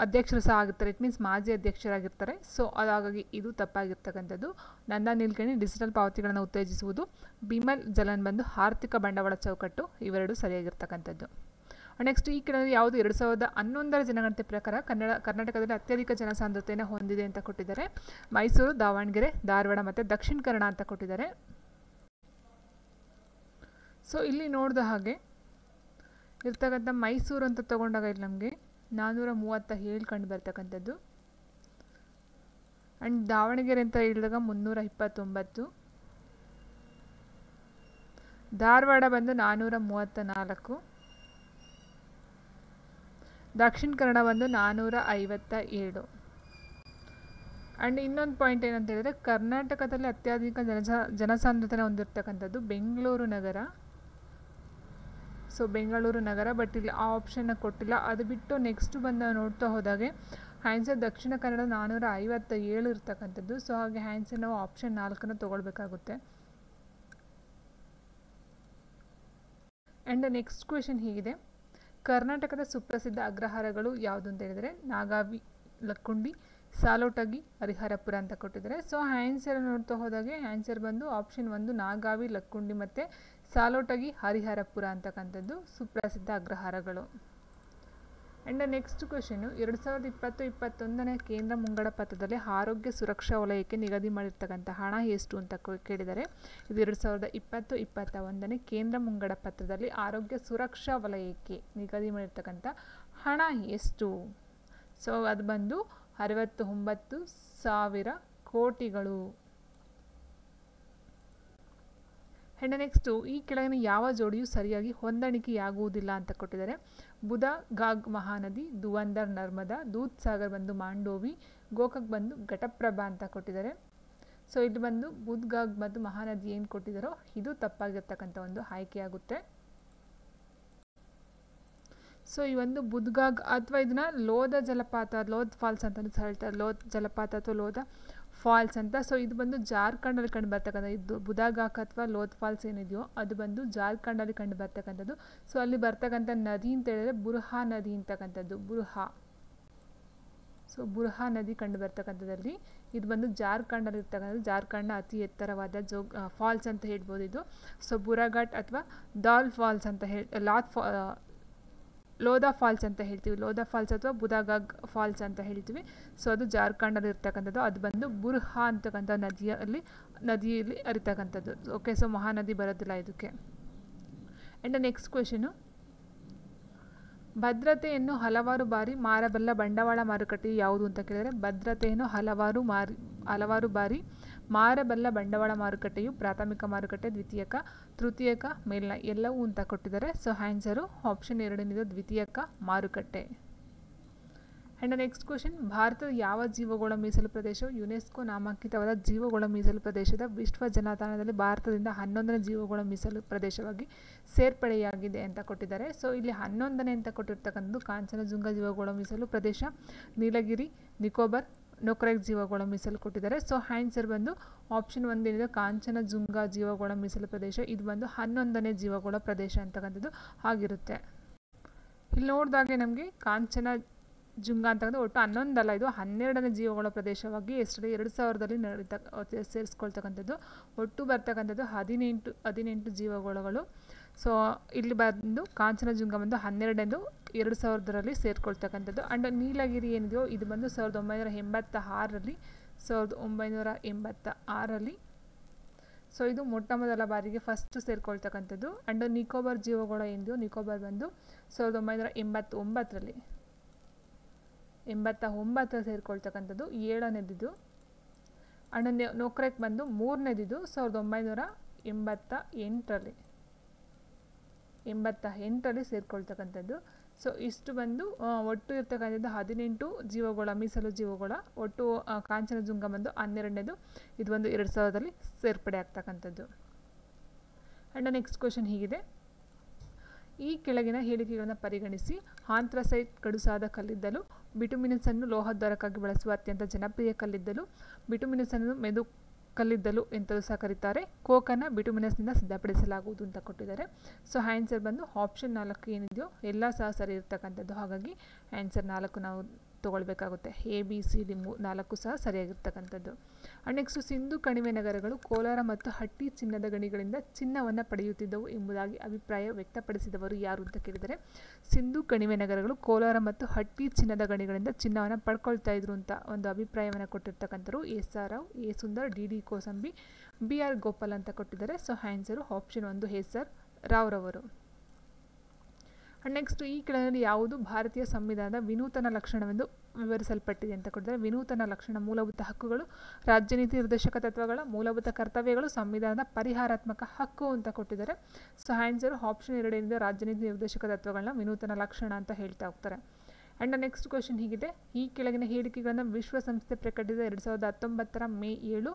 ಅಧ್ಯಕ್ಷರು ಸಹ ಆಗಿರ್ತಾರೆ. ಇಟ್ ಮೀನ್ಸ್ ಮಾಜಿ ಅಧ್ಯಕ್ಷರಾಗಿರ್ತಾರೆ. ಸೊ ಹಾಗಾಗಿ ಇದು ತಪ್ಪಾಗಿರ್ತಕ್ಕಂಥದ್ದು. ನಂದನ್ ನೀಲ್ಕೇಣಿ ಡಿಜಿಟಲ್ ಪಾವತಿಗಳನ್ನು ಉತ್ತೇಜಿಸುವುದು, ಬಿಮಲ್ ಜಲನ್ ಬಂದು ಆರ್ಥಿಕ ಬಂಡವಾಳ ಚೌಕಟ್ಟು, ಇವೆರಡು ಸರಿಯಾಗಿರ್ತಕ್ಕಂಥದ್ದು. ನೆಕ್ಸ್ಟ್ ಈ ಕೆಳಗೆ ಯಾವುದು 2011ರ ಜನಗಣತಿ ಪ್ರಕಾರ ಕರ್ನಾಟಕದಲ್ಲಿ ಅತ್ಯಧಿಕ ಜನಸಾಂದ್ರತೆಯನ್ನು ಹೊಂದಿದೆ ಅಂತ ಕೊಟ್ಟಿದ್ದಾರೆ. ಮೈಸೂರು, ದಾವಣಗೆರೆ, ಧಾರವಾಡ ಮತ್ತು ದಕ್ಷಿಣ ಕನ್ನಡ ಅಂತ ಕೊಟ್ಟಿದ್ದಾರೆ. ಸೊ ಇಲ್ಲಿ ನೋಡಿದ ಹಾಗೆ ಇರ್ತಕ್ಕಂಥ ಮೈಸೂರು ಅಂತ ತಗೊಂಡಾಗ ಇಲ್ಲಿ ನಮಗೆ 437 ಕಂಡು ಬರ್ತಕ್ಕಂಥದ್ದು. ಆ್ಯಂಡ್ ದಾವಣಗೆರೆ ಅಂತ ಹೇಳಿದಾಗ 329, ಧಾರವಾಡ ಬಂದು 434, ದಕ್ಷಿಣ ಕನ್ನಡ ಬಂದು 457. ಆ್ಯಂಡ್ ಇನ್ನೊಂದು ಪಾಯಿಂಟ್ ಏನಂತ ಹೇಳಿದರೆ ಕರ್ನಾಟಕದಲ್ಲಿ ಅತ್ಯಧಿಕ ಜನಸಾಂದ್ರತೆ ಹೊಂದಿರತಕ್ಕಂಥದ್ದು ಬೆಂಗಳೂರು ನಗರ. ಸೊ ಬೆಂಗಳೂರು ನಗರ, ಬಟ್ ಇಲ್ಲಿ ಆ ಆಪ್ಷನ್ನ ಕೊಟ್ಟಿಲ್ಲ. ಅದು ಬಿಟ್ಟು ನೆಕ್ಸ್ಟ್ ಬಂದು ನೋಡ್ತಾ ಹೋದಾಗೆ ಆನ್ಸರ್ ದಕ್ಷಿಣ ಕನ್ನಡ 457 ಇರ್ತಕ್ಕಂಥದ್ದು. ಸೊ ಹಾಗೆ ಆನ್ಸರ್ ನಾವು ಆಪ್ಷನ್ 4 ತೊಗೊಳ್ಬೇಕಾಗುತ್ತೆ. ಆ್ಯಂಡ್ ನೆಕ್ಸ್ಟ್ ಕ್ವೆಶನ್ ಹೀಗಿದೆ: ಕರ್ನಾಟಕದ ಸುಪ್ರಸಿದ್ಧ ಅಗ್ರಹಾರಗಳು ಯಾವುದು ಅಂತ ಹೇಳಿದರೆ ನಾಗಾವಿ, ಲಕ್ಕುಂಡಿ, ಸಾಲೋಟಗಿ, ಹರಿಹರಪುರ ಅಂತ ಕೊಟ್ಟಿದ್ದಾರೆ. ಸೊ ಆನ್ಸರ್ ನೋಡ್ತಾ ಹೋದಾಗೆ ಆನ್ಸರ್ ಬಂದು ಆಪ್ಷನ್ 1 ನಾಗಾವಿ, ಲಕ್ಕುಂಡಿ ಮತ್ತು ಸಾಲೋಟಗಿ, ಹರಿಹರಪುರ ಅಂತಕ್ಕಂಥದ್ದು ಸುಪ್ರಸಿದ್ಧ ಅಗ್ರಹಾರಗಳು. ಆ್ಯಂಡ್ ನೆಕ್ಸ್ಟ್ ಕ್ವೆಶನು 2020-21ನೇ ಕೇಂದ್ರ ಮುಂಗಡ ಪತ್ರದಲ್ಲಿ ಆರೋಗ್ಯ ಸುರಕ್ಷಾ ವಲಯಕ್ಕೆ ನಿಗದಿ ಮಾಡಿರ್ತಕ್ಕಂಥ ಹಣ ಎಷ್ಟು ಅಂತ ಕೇಳಿದ್ದಾರೆ. ಇದು 2020-21ನೇ ಕೇಂದ್ರ ಮುಂಗಡ ಪತ್ರದಲ್ಲಿ ಆರೋಗ್ಯ ಸುರಕ್ಷಾ ವಲಯಕ್ಕೆ ನಿಗದಿ ಮಾಡಿರ್ತಕ್ಕಂಥ ಹಣ ಎಷ್ಟು? ಸೊ ಅದು ಬಂದು 69,000 ಕೋಟಿಗಳು. ಆ್ಯಂಡ್ ನೆಕ್ಸ್ಟು ಈ ಕೆಳಗಿನ ಯಾವ ಜೋಡಿಯು ಸರಿಯಾಗಿ ಹೊಂದಾಣಿಕೆಯಾಗುವುದಿಲ್ಲ ಅಂತ ಕೊಟ್ಟಿದ್ದಾರೆ. ಬುಧ ಗಾಗ್ ಮಹಾನದಿ, ಧುವಂಧರ್ ನರ್ಮದಾ, ದೂದ್ ಸಾಗರ್ ಬಂದು ಮಾಂಡೋವಿ, ಗೋಕಾಕ್ ಬಂದು ಘಟಪ್ರಭಾ ಅಂತ ಕೊಟ್ಟಿದ್ದಾರೆ. ಸೊ ಇಲ್ಲಿ ಬಂದು ಬುಧ್ ಗಾಗ್ ಮತ್ತು ಮಹಾನದಿ ಏನು ಕೊಟ್ಟಿದ್ದಾರೋ ಇದು ತಪ್ಪಾಗಿರ್ತಕ್ಕಂಥ ಒಂದು ಆಯ್ಕೆಯಾಗುತ್ತೆ. ಸೊ ಈ ಒಂದು ಬುದ್ಗಾಗ್ ಅಥವಾ ಇದನ್ನ ಲೋಧ ಜಲಪಾತ, ಲೋಧ್ ಫಾಲ್ಸ್ ಅಂತ ಹೇಳ್ತಾರೆ, ಲೋಧ್ ಜಲಪಾತ ಅಥವಾ ಲೋಧ ಫಾಲ್ಸ್ ಅಂತ. ಸೊ ಇದು ಬಂದು ಜಾರ್ಖಂಡಲ್ಲಿ ಕಂಡು ಬರ್ತಕ್ಕಂಥ ಇದು ಬುಧಗಾಕ್ ಅಥವಾ ಲೋಧ್ ಫಾಲ್ಸ್ ಏನಿದೆಯೋ ಅದು ಬಂದು ಜಾರ್ಖಂಡಲ್ಲಿ ಕಂಡು ಬರ್ತಕ್ಕಂಥದ್ದು. ಸೊ ಅಲ್ಲಿ ಬರ್ತಕ್ಕಂಥ ನದಿ ಅಂತ ಹೇಳಿದ್ರೆ ಬುರ್ಹಾ ನದಿ ಅಂತಕ್ಕಂಥದ್ದು, ಬುರ್ಹಾ. ಸೊ ಬುರ್ಹಾ ನದಿ ಕಂಡು ಬರ್ತಕ್ಕಂಥದ್ದಲ್ಲಿ ಇದು ಬಂದು ಜಾರ್ಖಂಡಲ್ಲಿ ಇರ್ತಕ್ಕಂಥದ್ದು, ಜಾರ್ಖಂಡ್ನ ಅತಿ ಎತ್ತರವಾದ ಫಾಲ್ಸ್ ಅಂತ ಹೇಳ್ಬೋದು ಇದು. ಸೊ ಬುರಾಘಾಟ್ ಅಥವಾ ದಾಲ್ ಫಾಲ್ಸ್ ಅಂತ ಲೋಧಾ ಫಾಲ್ಸ್ ಅಂತ ಹೇಳ್ತೀವಿ, ಲೋಧಾ ಫಾಲ್ಸ್ ಅಥವಾ ಬುಧಗಾಗ್ ಫಾಲ್ಸ್ ಅಂತ ಹೇಳ್ತೀವಿ. ಸೊ ಅದು ಜಾರ್ಖಂಡಲ್ಲಿ ಇರ್ತಕ್ಕಂಥದ್ದು, ಅದು ಬಂದು ಬುರ್ಹಾ ಅಂತಕ್ಕಂಥ ನದಿಯಲ್ಲಿ ಅರಿತಕ್ಕಂಥದ್ದು. ಓಕೆ, ಸೊ ಮಹಾನದಿ ಬರೋದಿಲ್ಲ ಇದಕ್ಕೆ. ಆ್ಯಂಡ್ ನೆಕ್ಸ್ಟ್ ಕ್ವೆಶನು, ಭದ್ರತೆಯನ್ನು ಹಲವಾರು ಬಾರಿ ಮಾರಬಲ್ಲ ಬಂಡವಾಳ ಮಾರುಕಟ್ಟೆಯು ಯಾವುದು ಅಂತ ಕೇಳಿದರೆ, ಭದ್ರತೆಯನ್ನು ಹಲವಾರು ಬಾರಿ ಮಾರಬಲ್ಲ ಬಂಡವಾಳ ಮಾರುಕಟ್ಟೆಯು ಪ್ರಾಥಮಿಕ ಮಾರುಕಟ್ಟೆ, ದ್ವಿತೀಯಕ, ತೃತೀಯಕ, ಮೇಲ್ನ ಎಲ್ಲವೂ ಅಂತ ಕೊಟ್ಟಿದ್ದಾರೆ. ಸೊ ಆನ್ಸರು ಆಪ್ಷನ್ 2 ದ್ವಿತೀಯಕ ಮಾರುಕಟ್ಟೆ. ಆ್ಯಂಡ್ ನೆಕ್ಸ್ಟ್ ಕ್ವೆಶನ್, ಭಾರತದ ಯಾವ ಜೀವಗೋಳ ಮೀಸಲು ಪ್ರದೇಶವು ಯುನೆಸ್ಕೋ ನಾಮಾಂಕಿತವಾದ ಜೀವಗೋಳ ಮೀಸಲು ಪ್ರದೇಶದ ವಿಶ್ವ ಜಾಲತಾಣದಲ್ಲಿ ಭಾರತದಿಂದ 11ನೇ ಜೀವಗೋಳ ಮೀಸಲು ಪ್ರದೇಶವಾಗಿ ಸೇರ್ಪಡೆಯಾಗಿದೆ ಅಂತ ಕೊಟ್ಟಿದ್ದಾರೆ. ಸೊ ಇಲ್ಲಿ 11ನೇ ಅಂತ ಕೊಟ್ಟಿರ್ತಕ್ಕಂಥದ್ದು ಕಾಂಚನಜುಂಗ ಜೀವಗೋಳ ಮೀಸಲು ಪ್ರದೇಶ, ನೀಲಗಿರಿ, ನಿಕೋಬಾರ್, ನೊಕ್ರೆಕ್ ಜೀವಗೋಳ ಮೀಸಲು ಕೊಟ್ಟಿದ್ದಾರೆ. ಸೊ ಆನ್ಸರ್ ಬಂದು ಆಪ್ಷನ್ 1 ಏನಿದೆ ಕಾಂಚನಜುಂಗ ಜೀವಗೋಳ ಮೀಸಲು ಪ್ರದೇಶ, ಇದು ಬಂದು 11ನೇ ಜೀವಗೋಳ ಪ್ರದೇಶ ಅಂತಕ್ಕಂಥದ್ದು ಆಗಿರುತ್ತೆ. ಇಲ್ಲಿ ನೋಡಿದಾಗೆ ನಮಗೆ ಕಾಂಚನಜುಂಗ ಅಂತಕ್ಕಂಥ ಒಟ್ಟು 11 ಅಲ್ಲ, ಇದು 12ನೇ ಜೀವಗೋಳ ಪ್ರದೇಶವಾಗಿ 2000ರಲ್ಲಿ ಸೇರಿಸ್ಕೊಳ್ತಕ್ಕಂಥದ್ದು. ಒಟ್ಟು ಬರ್ತಕ್ಕಂಥದ್ದು 18 ಜೀವಗೋಳಗಳು. ಸೊ ಇಲ್ಲಿ ಬಂದು ಕಾಂಚನಜುಂಗ ಬಂದು 12ನೇದು 2000ರಲ್ಲಿ ಸೇರ್ಕೊಳ್ತಕ್ಕಂಥದ್ದು. ಆ್ಯಂಡ್ ನೀಲಗಿರಿ ಏನಿದೆಯೋ ಇದು ಬಂದು 1986ರಲ್ಲಿ ಸೊ ಇದು ಮೊಟ್ಟ ಮೊದಲ ಬಾರಿಗೆ ಫಸ್ಟ್ ಸೇರ್ಕೊಳ್ತಕ್ಕಂಥದ್ದು. ಆ್ಯಂಡ್ ನಿಕೋಬಾರ್ ಜೀವಗೋಳ ಏನಿದೆಯೋ ನಿಕೋಬಾರ್ ಬಂದು 1989ರಲ್ಲಿ ಸೇರ್ಕೊಳ್ತಕ್ಕಂಥದ್ದು, 7ನೇದಿದ್ದು. ಆ್ಯಂಡ್ ನೊಕ್ರೆಕ್ ಬಂದು 3ನೇದಿದ್ದು 1988ರಲ್ಲಿ ಸೇರ್ಕೊಳ್ತಕ್ಕಂಥದ್ದು. ಸೊ ಇಷ್ಟು ಬಂದು ಒಟ್ಟು ಇರ್ತಕ್ಕಂಥದ್ದು 18 ಜೀವಗೋಳ, ಮೀಸಲು ಜೀವಗೋಳ. ಒಟ್ಟು ಕಾಂಚನಜುಂಗ ಬಂದು 12ನೇದು, ಇದು ಒಂದು 2000ರಲ್ಲಿ ಸೇರ್ಪಡೆ ಆಗ್ತಕ್ಕಂಥದ್ದು. ಆ್ಯಂಡ್ ನೆಕ್ಸ್ಟ್ ಕ್ವೆಶನ್ ಹೀಗಿದೆ, ಈ ಕೆಳಗಿನ ಹೇಳಿಕೆಗಳನ್ನು ಪರಿಗಣಿಸಿ ಆಂಥ್ರಸೈಟ್ ಗಡುಸಾದ ಕಲ್ಲಿದ್ದಲು, ಬಿಟುಮಿನಸನ್ನು ಲೋಹೋದ್ಧಾರಕ್ಕಾಗಿ ಬಳಸುವ ಅತ್ಯಂತ ಜನಪ್ರಿಯ ಕಲ್ಲಿದ್ದಲು, ಬಿಟುಮಿನಸನ್ನು ಮೆದು ಕಲ್ಲಿದ್ದಲು ಎಂತಲೂ ಸಹ ಕರೀತಾರೆ, ಕೋಕನ್ನು ಬಿಟುಮಿನಸ್ನಿಂದ ಸಿದ್ಧಪಡಿಸಲಾಗುವುದು ಅಂತ ಕೊಟ್ಟಿದ್ದಾರೆ. ಸೊ ಆನ್ಸರ್ ಬಂದು ಆಪ್ಷನ್ 4 ಏನಿದೆಯೋ ಎಲ್ಲ ಸಹ ಸರಿ ಇರ್ತಕ್ಕಂಥದ್ದು. ಹಾಗಾಗಿ ಆನ್ಸರ್ 4 ನಾವು ತೊಗೊಳ್ಬೇಕಾಗುತ್ತೆ. ABCD 4 ಸಹ ಸರಿಯಾಗಿರ್ತಕ್ಕಂಥದ್ದು. ನೆಕ್ಸ್ಟ್, ಸಿಂಧು ಕಣಿವೆ ನಗರಗಳು ಕೋಲಾರ ಮತ್ತು ಹಟ್ಟಿ ಚಿನ್ನದ ಗಣಿಗಳಿಂದ ಚಿನ್ನವನ್ನು ಪಡೆಯುತ್ತಿದ್ದವು ಎಂಬುದಾಗಿ ಅಭಿಪ್ರಾಯ ವ್ಯಕ್ತಪಡಿಸಿದವರು ಯಾರು ಅಂತ ಕೇಳಿದರೆ, ಸಿಂಧು ಕಣಿವೆ ನಗರಗಳು ಕೋಲಾರ ಮತ್ತು ಹಟ್ಟಿ ಚಿನ್ನದ ಗಣಿಗಳಿಂದ ಚಿನ್ನವನ್ನು ಪಡ್ಕೊಳ್ತಾ ಇದ್ರು ಅಂತ ಒಂದು ಅಭಿಪ್ರಾಯವನ್ನು ಕೊಟ್ಟಿರ್ತಕ್ಕಂಥರು SR Rao, A Sundar, DD Kosambi, BR Gopal ಅಂತ ಕೊಟ್ಟಿದ್ದಾರೆ. So answer option 1 SR Rao ರವರು. ನೆಕ್ಸ್ಟ್, ಈ ಕೆಳಗಿನಲ್ಲಿ ಯಾವುದು ಭಾರತೀಯ ಸಂವಿಧಾನದ ವಿನೂತನ ಲಕ್ಷಣವೆಂದು ವಿವರಿಸಲ್ಪಟ್ಟಿದೆ ಅಂತ ಕೊಟ್ಟಿದ್ದಾರೆ. ವಿನೂತನ ಲಕ್ಷಣ: ಮೂಲಭೂತ ಹಕ್ಕುಗಳು, ರಾಜ್ಯ ನೀತಿ ನಿರ್ದೇಶಕ ತತ್ವಗಳ, ಮೂಲಭೂತ ಕರ್ತವ್ಯಗಳು, ಸಂವಿಧಾನದ ಪರಿಹಾರಾತ್ಮಕ ಹಕ್ಕು ಅಂತ ಕೊಟ್ಟಿದ್ದಾರೆ. ಸೊ ಆನ್ಸರ್ ಆಪ್ಷನ್ 2 ಏನಿದೆ ರಾಜ್ಯ ನೀತಿ ನಿರ್ದೇಶಕ ತತ್ವಗಳನ್ನ ವಿನೂತನ ಲಕ್ಷಣ ಅಂತ ಹೇಳ್ತಾ ಹೋಗ್ತಾರೆ. ಆ್ಯಂಡ್ ನೆಕ್ಸ್ಟ್ ಕ್ವೆಶನ್ ಹೀಗಿದೆ, ಈ ಕೆಳಗಿನ ಹೇಳಿಕೆಗಳನ್ನು ವಿಶ್ವಸಂಸ್ಥೆ ಪ್ರಕಟಿಸಿದ 2019ರ ಮೇ 7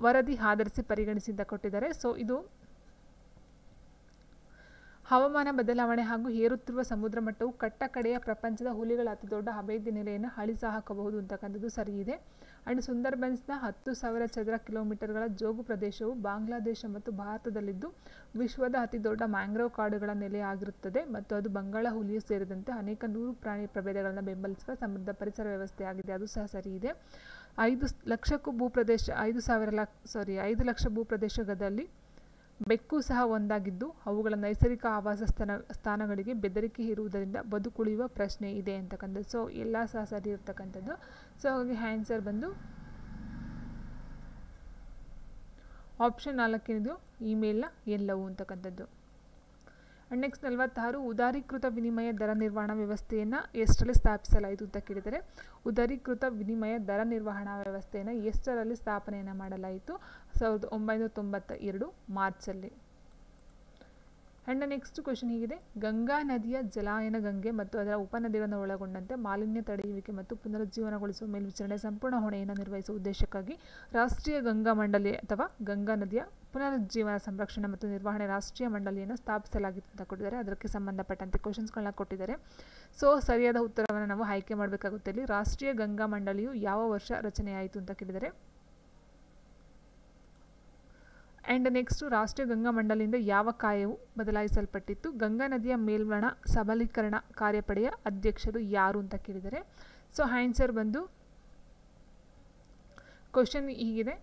ವರದಿ ಆಧರಿಸಿ ಪರಿಗಣಿಸಿ ಅಂತ ಕೊಟ್ಟಿದ್ದಾರೆ. ಸೊ ಇದು ಹವಾಮಾನ ಬದಲಾವಣೆ ಹಾಗೂ ಏರುತ್ತಿರುವ ಸಮುದ್ರ ಮಟ್ಟವು ಕಟ್ಟಕಡೆಯ ಪ್ರಪಂಚದ ಹುಲಿಗಳ ಅತಿದೊಡ್ಡ ಅಭೇದ್ಯ ನೆಲೆಯನ್ನು ಅಳಿಸಿ ಹಾಕಬಹುದು ಅಂತಕ್ಕಂಥದ್ದು ಸರಿ ಇದೆ. ಆ್ಯಂಡ್ ಸುಂದರ್ಬನ್ಸ್ನ 10,000 ಚದರ ಕಿಲೋಮೀಟರ್ಗಳ ಜೋಗು ಪ್ರದೇಶವು ಬಾಂಗ್ಲಾದೇಶ ಮತ್ತು ಭಾರತದಲ್ಲಿದ್ದು ವಿಶ್ವದ ಅತಿದೊಡ್ಡ ಮ್ಯಾಂಗ್ರೋವ್ ಕಾಡುಗಳ ನೆಲೆ ಆಗಿರುತ್ತದೆ ಮತ್ತು ಅದು ಬಂಗಾಳ ಹುಲಿಯು ಸೇರಿದಂತೆ ಅನೇಕ 100 ಪ್ರಾಣಿ ಪ್ರಭೇದಗಳನ್ನು ಬೆಂಬಲಿಸುವ ಸಮೃದ್ಧ ಪರಿಸರ ವ್ಯವಸ್ಥೆಯಾಗಿದೆ. ಅದು ಸಹ ಸರಿ ಇದೆ. 5 ಲಕ್ಷ ಭೂಪ್ರದೇಶದಲ್ಲಿ ಬೆಕ್ಕು ಸಹ ಒಂದಾಗಿದ್ದು ಅವುಗಳ ನೈಸರ್ಗಿಕ ಆವಾಸ ಸ್ಥಾನಗಳಿಗೆ ಬೆದರಿಕೆ ಇರುವುದರಿಂದ ಬದುಕುಳಿಯುವ ಪ್ರಶ್ನೆ ಇದೆ ಅಂತಕ್ಕಂಥದ್ದು. ಸೊ ಎಲ್ಲ ಸಹ ಸರಿ ಇರ್ತಕ್ಕಂಥದ್ದು. ಸೊ ಹಾಗಾಗಿ ಆನ್ಸರ್ ಬಂದು ಆಪ್ಷನ್ 4 ಏನಿದೆಯೋ ಇಮೇಲ್ನ ಎಲ್ಲವೂ ಅಂತಕ್ಕಂಥದ್ದು. ಆ್ಯಂಡ್ ನೆಕ್ಸ್ಟ್ 46, ಉದಾರೀಕೃತ ವಿನಿಮಯ ದರ ನಿರ್ವಹಣಾ ವ್ಯವಸ್ಥೆಯನ್ನು ಎಷ್ಟರಲ್ಲಿ ಸ್ಥಾಪಿಸಲಾಯಿತು ಅಂತ ಕೇಳಿದರೆ, ಉದಾರೀಕೃತ ವಿನಿಮಯ ದರ ನಿರ್ವಹಣಾ ವ್ಯವಸ್ಥೆಯನ್ನು ಎಷ್ಟರಲ್ಲಿ ಸ್ಥಾಪನೆಯನ್ನು ಮಾಡಲಾಯಿತು? 1992 ಮಾರ್ಚಲ್ಲಿ. ಆ್ಯಂಡ್ ನೆಕ್ಸ್ಟ್ ಕ್ವೆಶನ್ ಹೀಗಿದೆ, ಗಂಗಾ ನದಿಯ ಜಲಾನಯನ ಗಂಗೆ ಮತ್ತು ಅದರ ಉಪನದಿಗಳನ್ನು ಒಳಗೊಂಡಂತೆ ಮಾಲಿನ್ಯ ತಡೆಯುವಿಕೆ ಮತ್ತು ಪುನರುಜ್ಜೀವನಗೊಳಿಸುವ ಮೇಲ್ವಿಚಾರಣೆ ಸಂಪೂರ್ಣ ಹೊಣೆಯನ್ನು ನಿರ್ವಹಿಸುವ ಉದ್ದೇಶಕ್ಕಾಗಿ ರಾಷ್ಟ್ರೀಯ ಗಂಗಾ ಮಂಡಳಿ ಅಥವಾ ಗಂಗಾ ನದಿಯ ಪುನರುಜ್ಜೀವನ ಸಂರಕ್ಷಣೆ ಮತ್ತು ನಿರ್ವಹಣೆ ರಾಷ್ಟ್ರೀಯ ಮಂಡಳಿಯನ್ನು ಸ್ಥಾಪಿಸಲಾಗಿತ್ತು ಅಂತ ಕೊಟ್ಟಿದ್ದಾರೆ. ಅದಕ್ಕೆ ಸಂಬಂಧಪಟ್ಟಂತೆ ಕ್ವಶನ್ಸ್ಗಳನ್ನ ಕೊಟ್ಟಿದ್ದಾರೆ. ಸೊ ಸರಿಯಾದ ಉತ್ತರವನ್ನು ನಾವು ಆಯ್ಕೆ ಮಾಡಬೇಕಾಗುತ್ತೆ. ಇಲ್ಲಿ ರಾಷ್ಟ್ರೀಯ ಗಂಗಾ ಮಂಡಳಿಯು ಯಾವ ವರ್ಷ ರಚನೆಯಾಯಿತು ಅಂತ ಕೇಳಿದರೆ. ಆ್ಯಂಡ್ ನೆಕ್ಸ್ಟು ರಾಷ್ಟ್ರೀಯ ಗಂಗಾ ಮಂಡಳಿಯಿಂದ ಯಾವ ಕಾಯವು ಬದಲಾಯಿಸಲ್ಪಟ್ಟಿತ್ತು? ಗಂಗಾ ನದಿಯ ಮೇಲ್ವಣ ಸಬಲೀಕರಣ ಕಾರ್ಯಪಡೆಯ ಅಧ್ಯಕ್ಷರು ಯಾರು ಅಂತ ಕೇಳಿದರೆ. ಸೊ ಆನ್ಸರ್ ಬಂದು ಕ್ವಶನ್ ಹೀಗಿದೆ,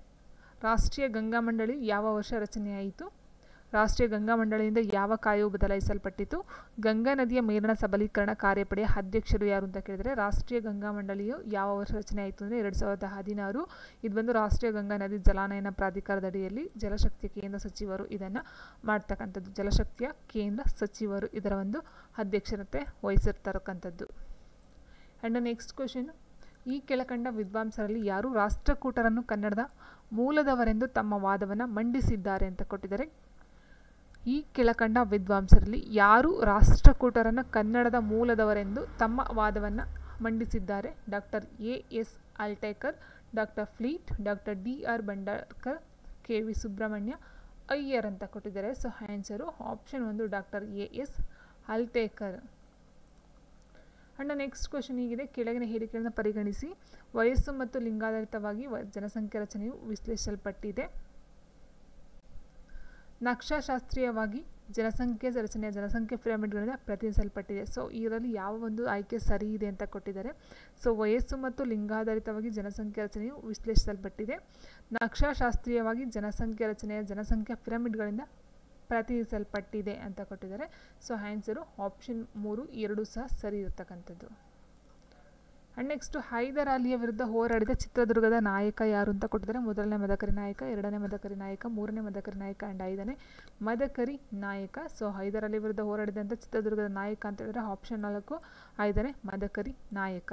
ರಾಷ್ಟ್ರೀಯ ಗಂಗಾ ಮಂಡಳಿ ಯಾವ ವರ್ಷ ರಚನೆಯಾಯಿತು? ರಾಷ್ಟ್ರೀಯ ಗಂಗಾ ಮಂಡಳಿಯಿಂದ ಯಾವ ಕಾಯವು ಬದಲಾಯಿಸಲ್ಪಟ್ಟಿತು? ಗಂಗಾ ನದಿಯ ಮೇಲ್ವಣ ಸಬಲೀಕರಣ ಕಾರ್ಯಪಡೆಯ ಅಧ್ಯಕ್ಷರು ಯಾರು ಅಂತ ಕೇಳಿದರೆ. ರಾಷ್ಟ್ರೀಯ ಗಂಗಾ ಮಂಡಳಿಯು ಯಾವ ವರ್ಷ ರಚನೆ ಆಯಿತು ಅಂದರೆ 2016. ಇದು ಬಂದು ರಾಷ್ಟ್ರೀಯ ಗಂಗಾ ನದಿ ಜಲಾನಯನ ಪ್ರಾಧಿಕಾರದ ಅಡಿಯಲ್ಲಿ ಜಲಶಕ್ತಿಯ ಕೇಂದ್ರ ಸಚಿವರು ಇದನ್ನು ಮಾಡ್ತಕ್ಕಂಥದ್ದು. ಜಲಶಕ್ತಿಯ ಕೇಂದ್ರ ಸಚಿವರು ಇದರ ಒಂದು ಅಧ್ಯಕ್ಷತೆ ವಹಿಸಿರ್ತಕ್ಕಂಥದ್ದು. ಆ್ಯಂಡ್ ನೆಕ್ಸ್ಟ್ ಕ್ವೆಶನ್, ಈ ಕೆಳಕಂಡ ವಿದ್ವಾಂಸರಲ್ಲಿ ಯಾರು ರಾಷ್ಟ್ರಕೂಟರನ್ನು ಕನ್ನಡದ ಮೂಲದವರೆಂದು ತಮ್ಮ ವಾದವನ್ನು ಮಂಡಿಸಿದ್ದಾರೆ ಅಂತ ಕೊಟ್ಟಿದ್ದಾರೆ. ಈ ಕೆಳಕಂಡ ವಿದ್ವಾಂಸರಲ್ಲಿ ಯಾರು ರಾಷ್ಟ್ರಕೂಟರನ್ನು ಕನ್ನಡದ ಮೂಲದವರೆಂದು ತಮ್ಮ ವಾದವನ್ನು ಮಂಡಿಸಿದ್ದಾರೆ? Doctor A S. Altekar, doctor Fleet, doctor D R. Bhandarkar, K V. Subrahmanya Iyer ಅಂತ ಕೊಟ್ಟಿದ್ದಾರೆ. So answer option 1 doctor A S. Altekar. And next question ಹೀಗಿದೆ, ಕೆಳಗಿನ ಹೇಳಿಕೆಗಳನ್ನು ಪರಿಗಣಿಸಿ ವಯಸ್ಸು ಮತ್ತು ಲಿಂಗಾಧಾರಿತವಾಗಿ ಜನಸಂಖ್ಯೆ ರಚನೆಯು ವಿಶ್ಲೇಷಿಸಲ್ಪಟ್ಟಿದೆ. ನಕ್ಷಾಶಾಸ್ತ್ರೀಯವಾಗಿ ಜನಸಂಖ್ಯೆ ರಚನೆಯ ಜನಸಂಖ್ಯೆ ಪಿರಮಿಡ್ಗಳಿಂದ ಪ್ರತಿನಿಧಿಸಲ್ಪಟ್ಟಿದೆ. ಸೊ ಇದರಲ್ಲಿ ಯಾವ ಒಂದು ಆಯ್ಕೆ ಸರಿ ಇದೆ ಅಂತ ಕೊಟ್ಟಿದ್ದಾರೆ. ಸೊ ವಯಸ್ಸು ಮತ್ತು ಲಿಂಗಾಧಾರಿತವಾಗಿ ಜನಸಂಖ್ಯೆ ರಚನೆಯು ವಿಶ್ಲೇಷಿಸಲ್ಪಟ್ಟಿದೆ. ನಕ್ಷಾಶಾಸ್ತ್ರೀಯವಾಗಿ ಜನಸಂಖ್ಯೆ ರಚನೆಯ ಜನಸಂಖ್ಯಾ ಪಿರಮಿಡ್ಗಳಿಂದ ಪ್ರತಿನಿಧಿಸಲ್ಪಟ್ಟಿದೆ ಅಂತ ಕೊಟ್ಟಿದ್ದಾರೆ. ಸೊ ಆನ್ಸರು ಆಪ್ಷನ್ 3 ಎರಡೂ ಸಹ ಸರಿ ಇರತಕ್ಕಂಥದ್ದು. ಆ್ಯಂಡ್ ನೆಕ್ಸ್ಟು ಹೈದರ್ ಅಲಿಯ ವಿರುದ್ಧ ಹೋರಾಡಿದ ಚಿತ್ರದುರ್ಗದ ನಾಯಕ ಯಾರು ಅಂತ ಕೊಟ್ಟಿದ್ದಾರೆ. ಮೊದಲನೇ ಮದಕರಿ ನಾಯಕ, ಎರಡನೇ ಮದಕರಿ ನಾಯಕ, ಮೂರನೇ ಮದಕರಿ ನಾಯಕ ಆ್ಯಂಡ್ ಐದನೇ ಮದಕರಿ ನಾಯಕ. ಸೊ ಹೈದರ್ ಅಲಿ ವಿರುದ್ಧ ಹೋರಾಡಿದಂಥ ಚಿತ್ರದುರ್ಗದ ನಾಯಕ ಅಂತ ಹೇಳಿದ್ರೆ ಆಪ್ಷನ್ 4 ಐದನೇ ಮದಕರಿ ನಾಯಕ.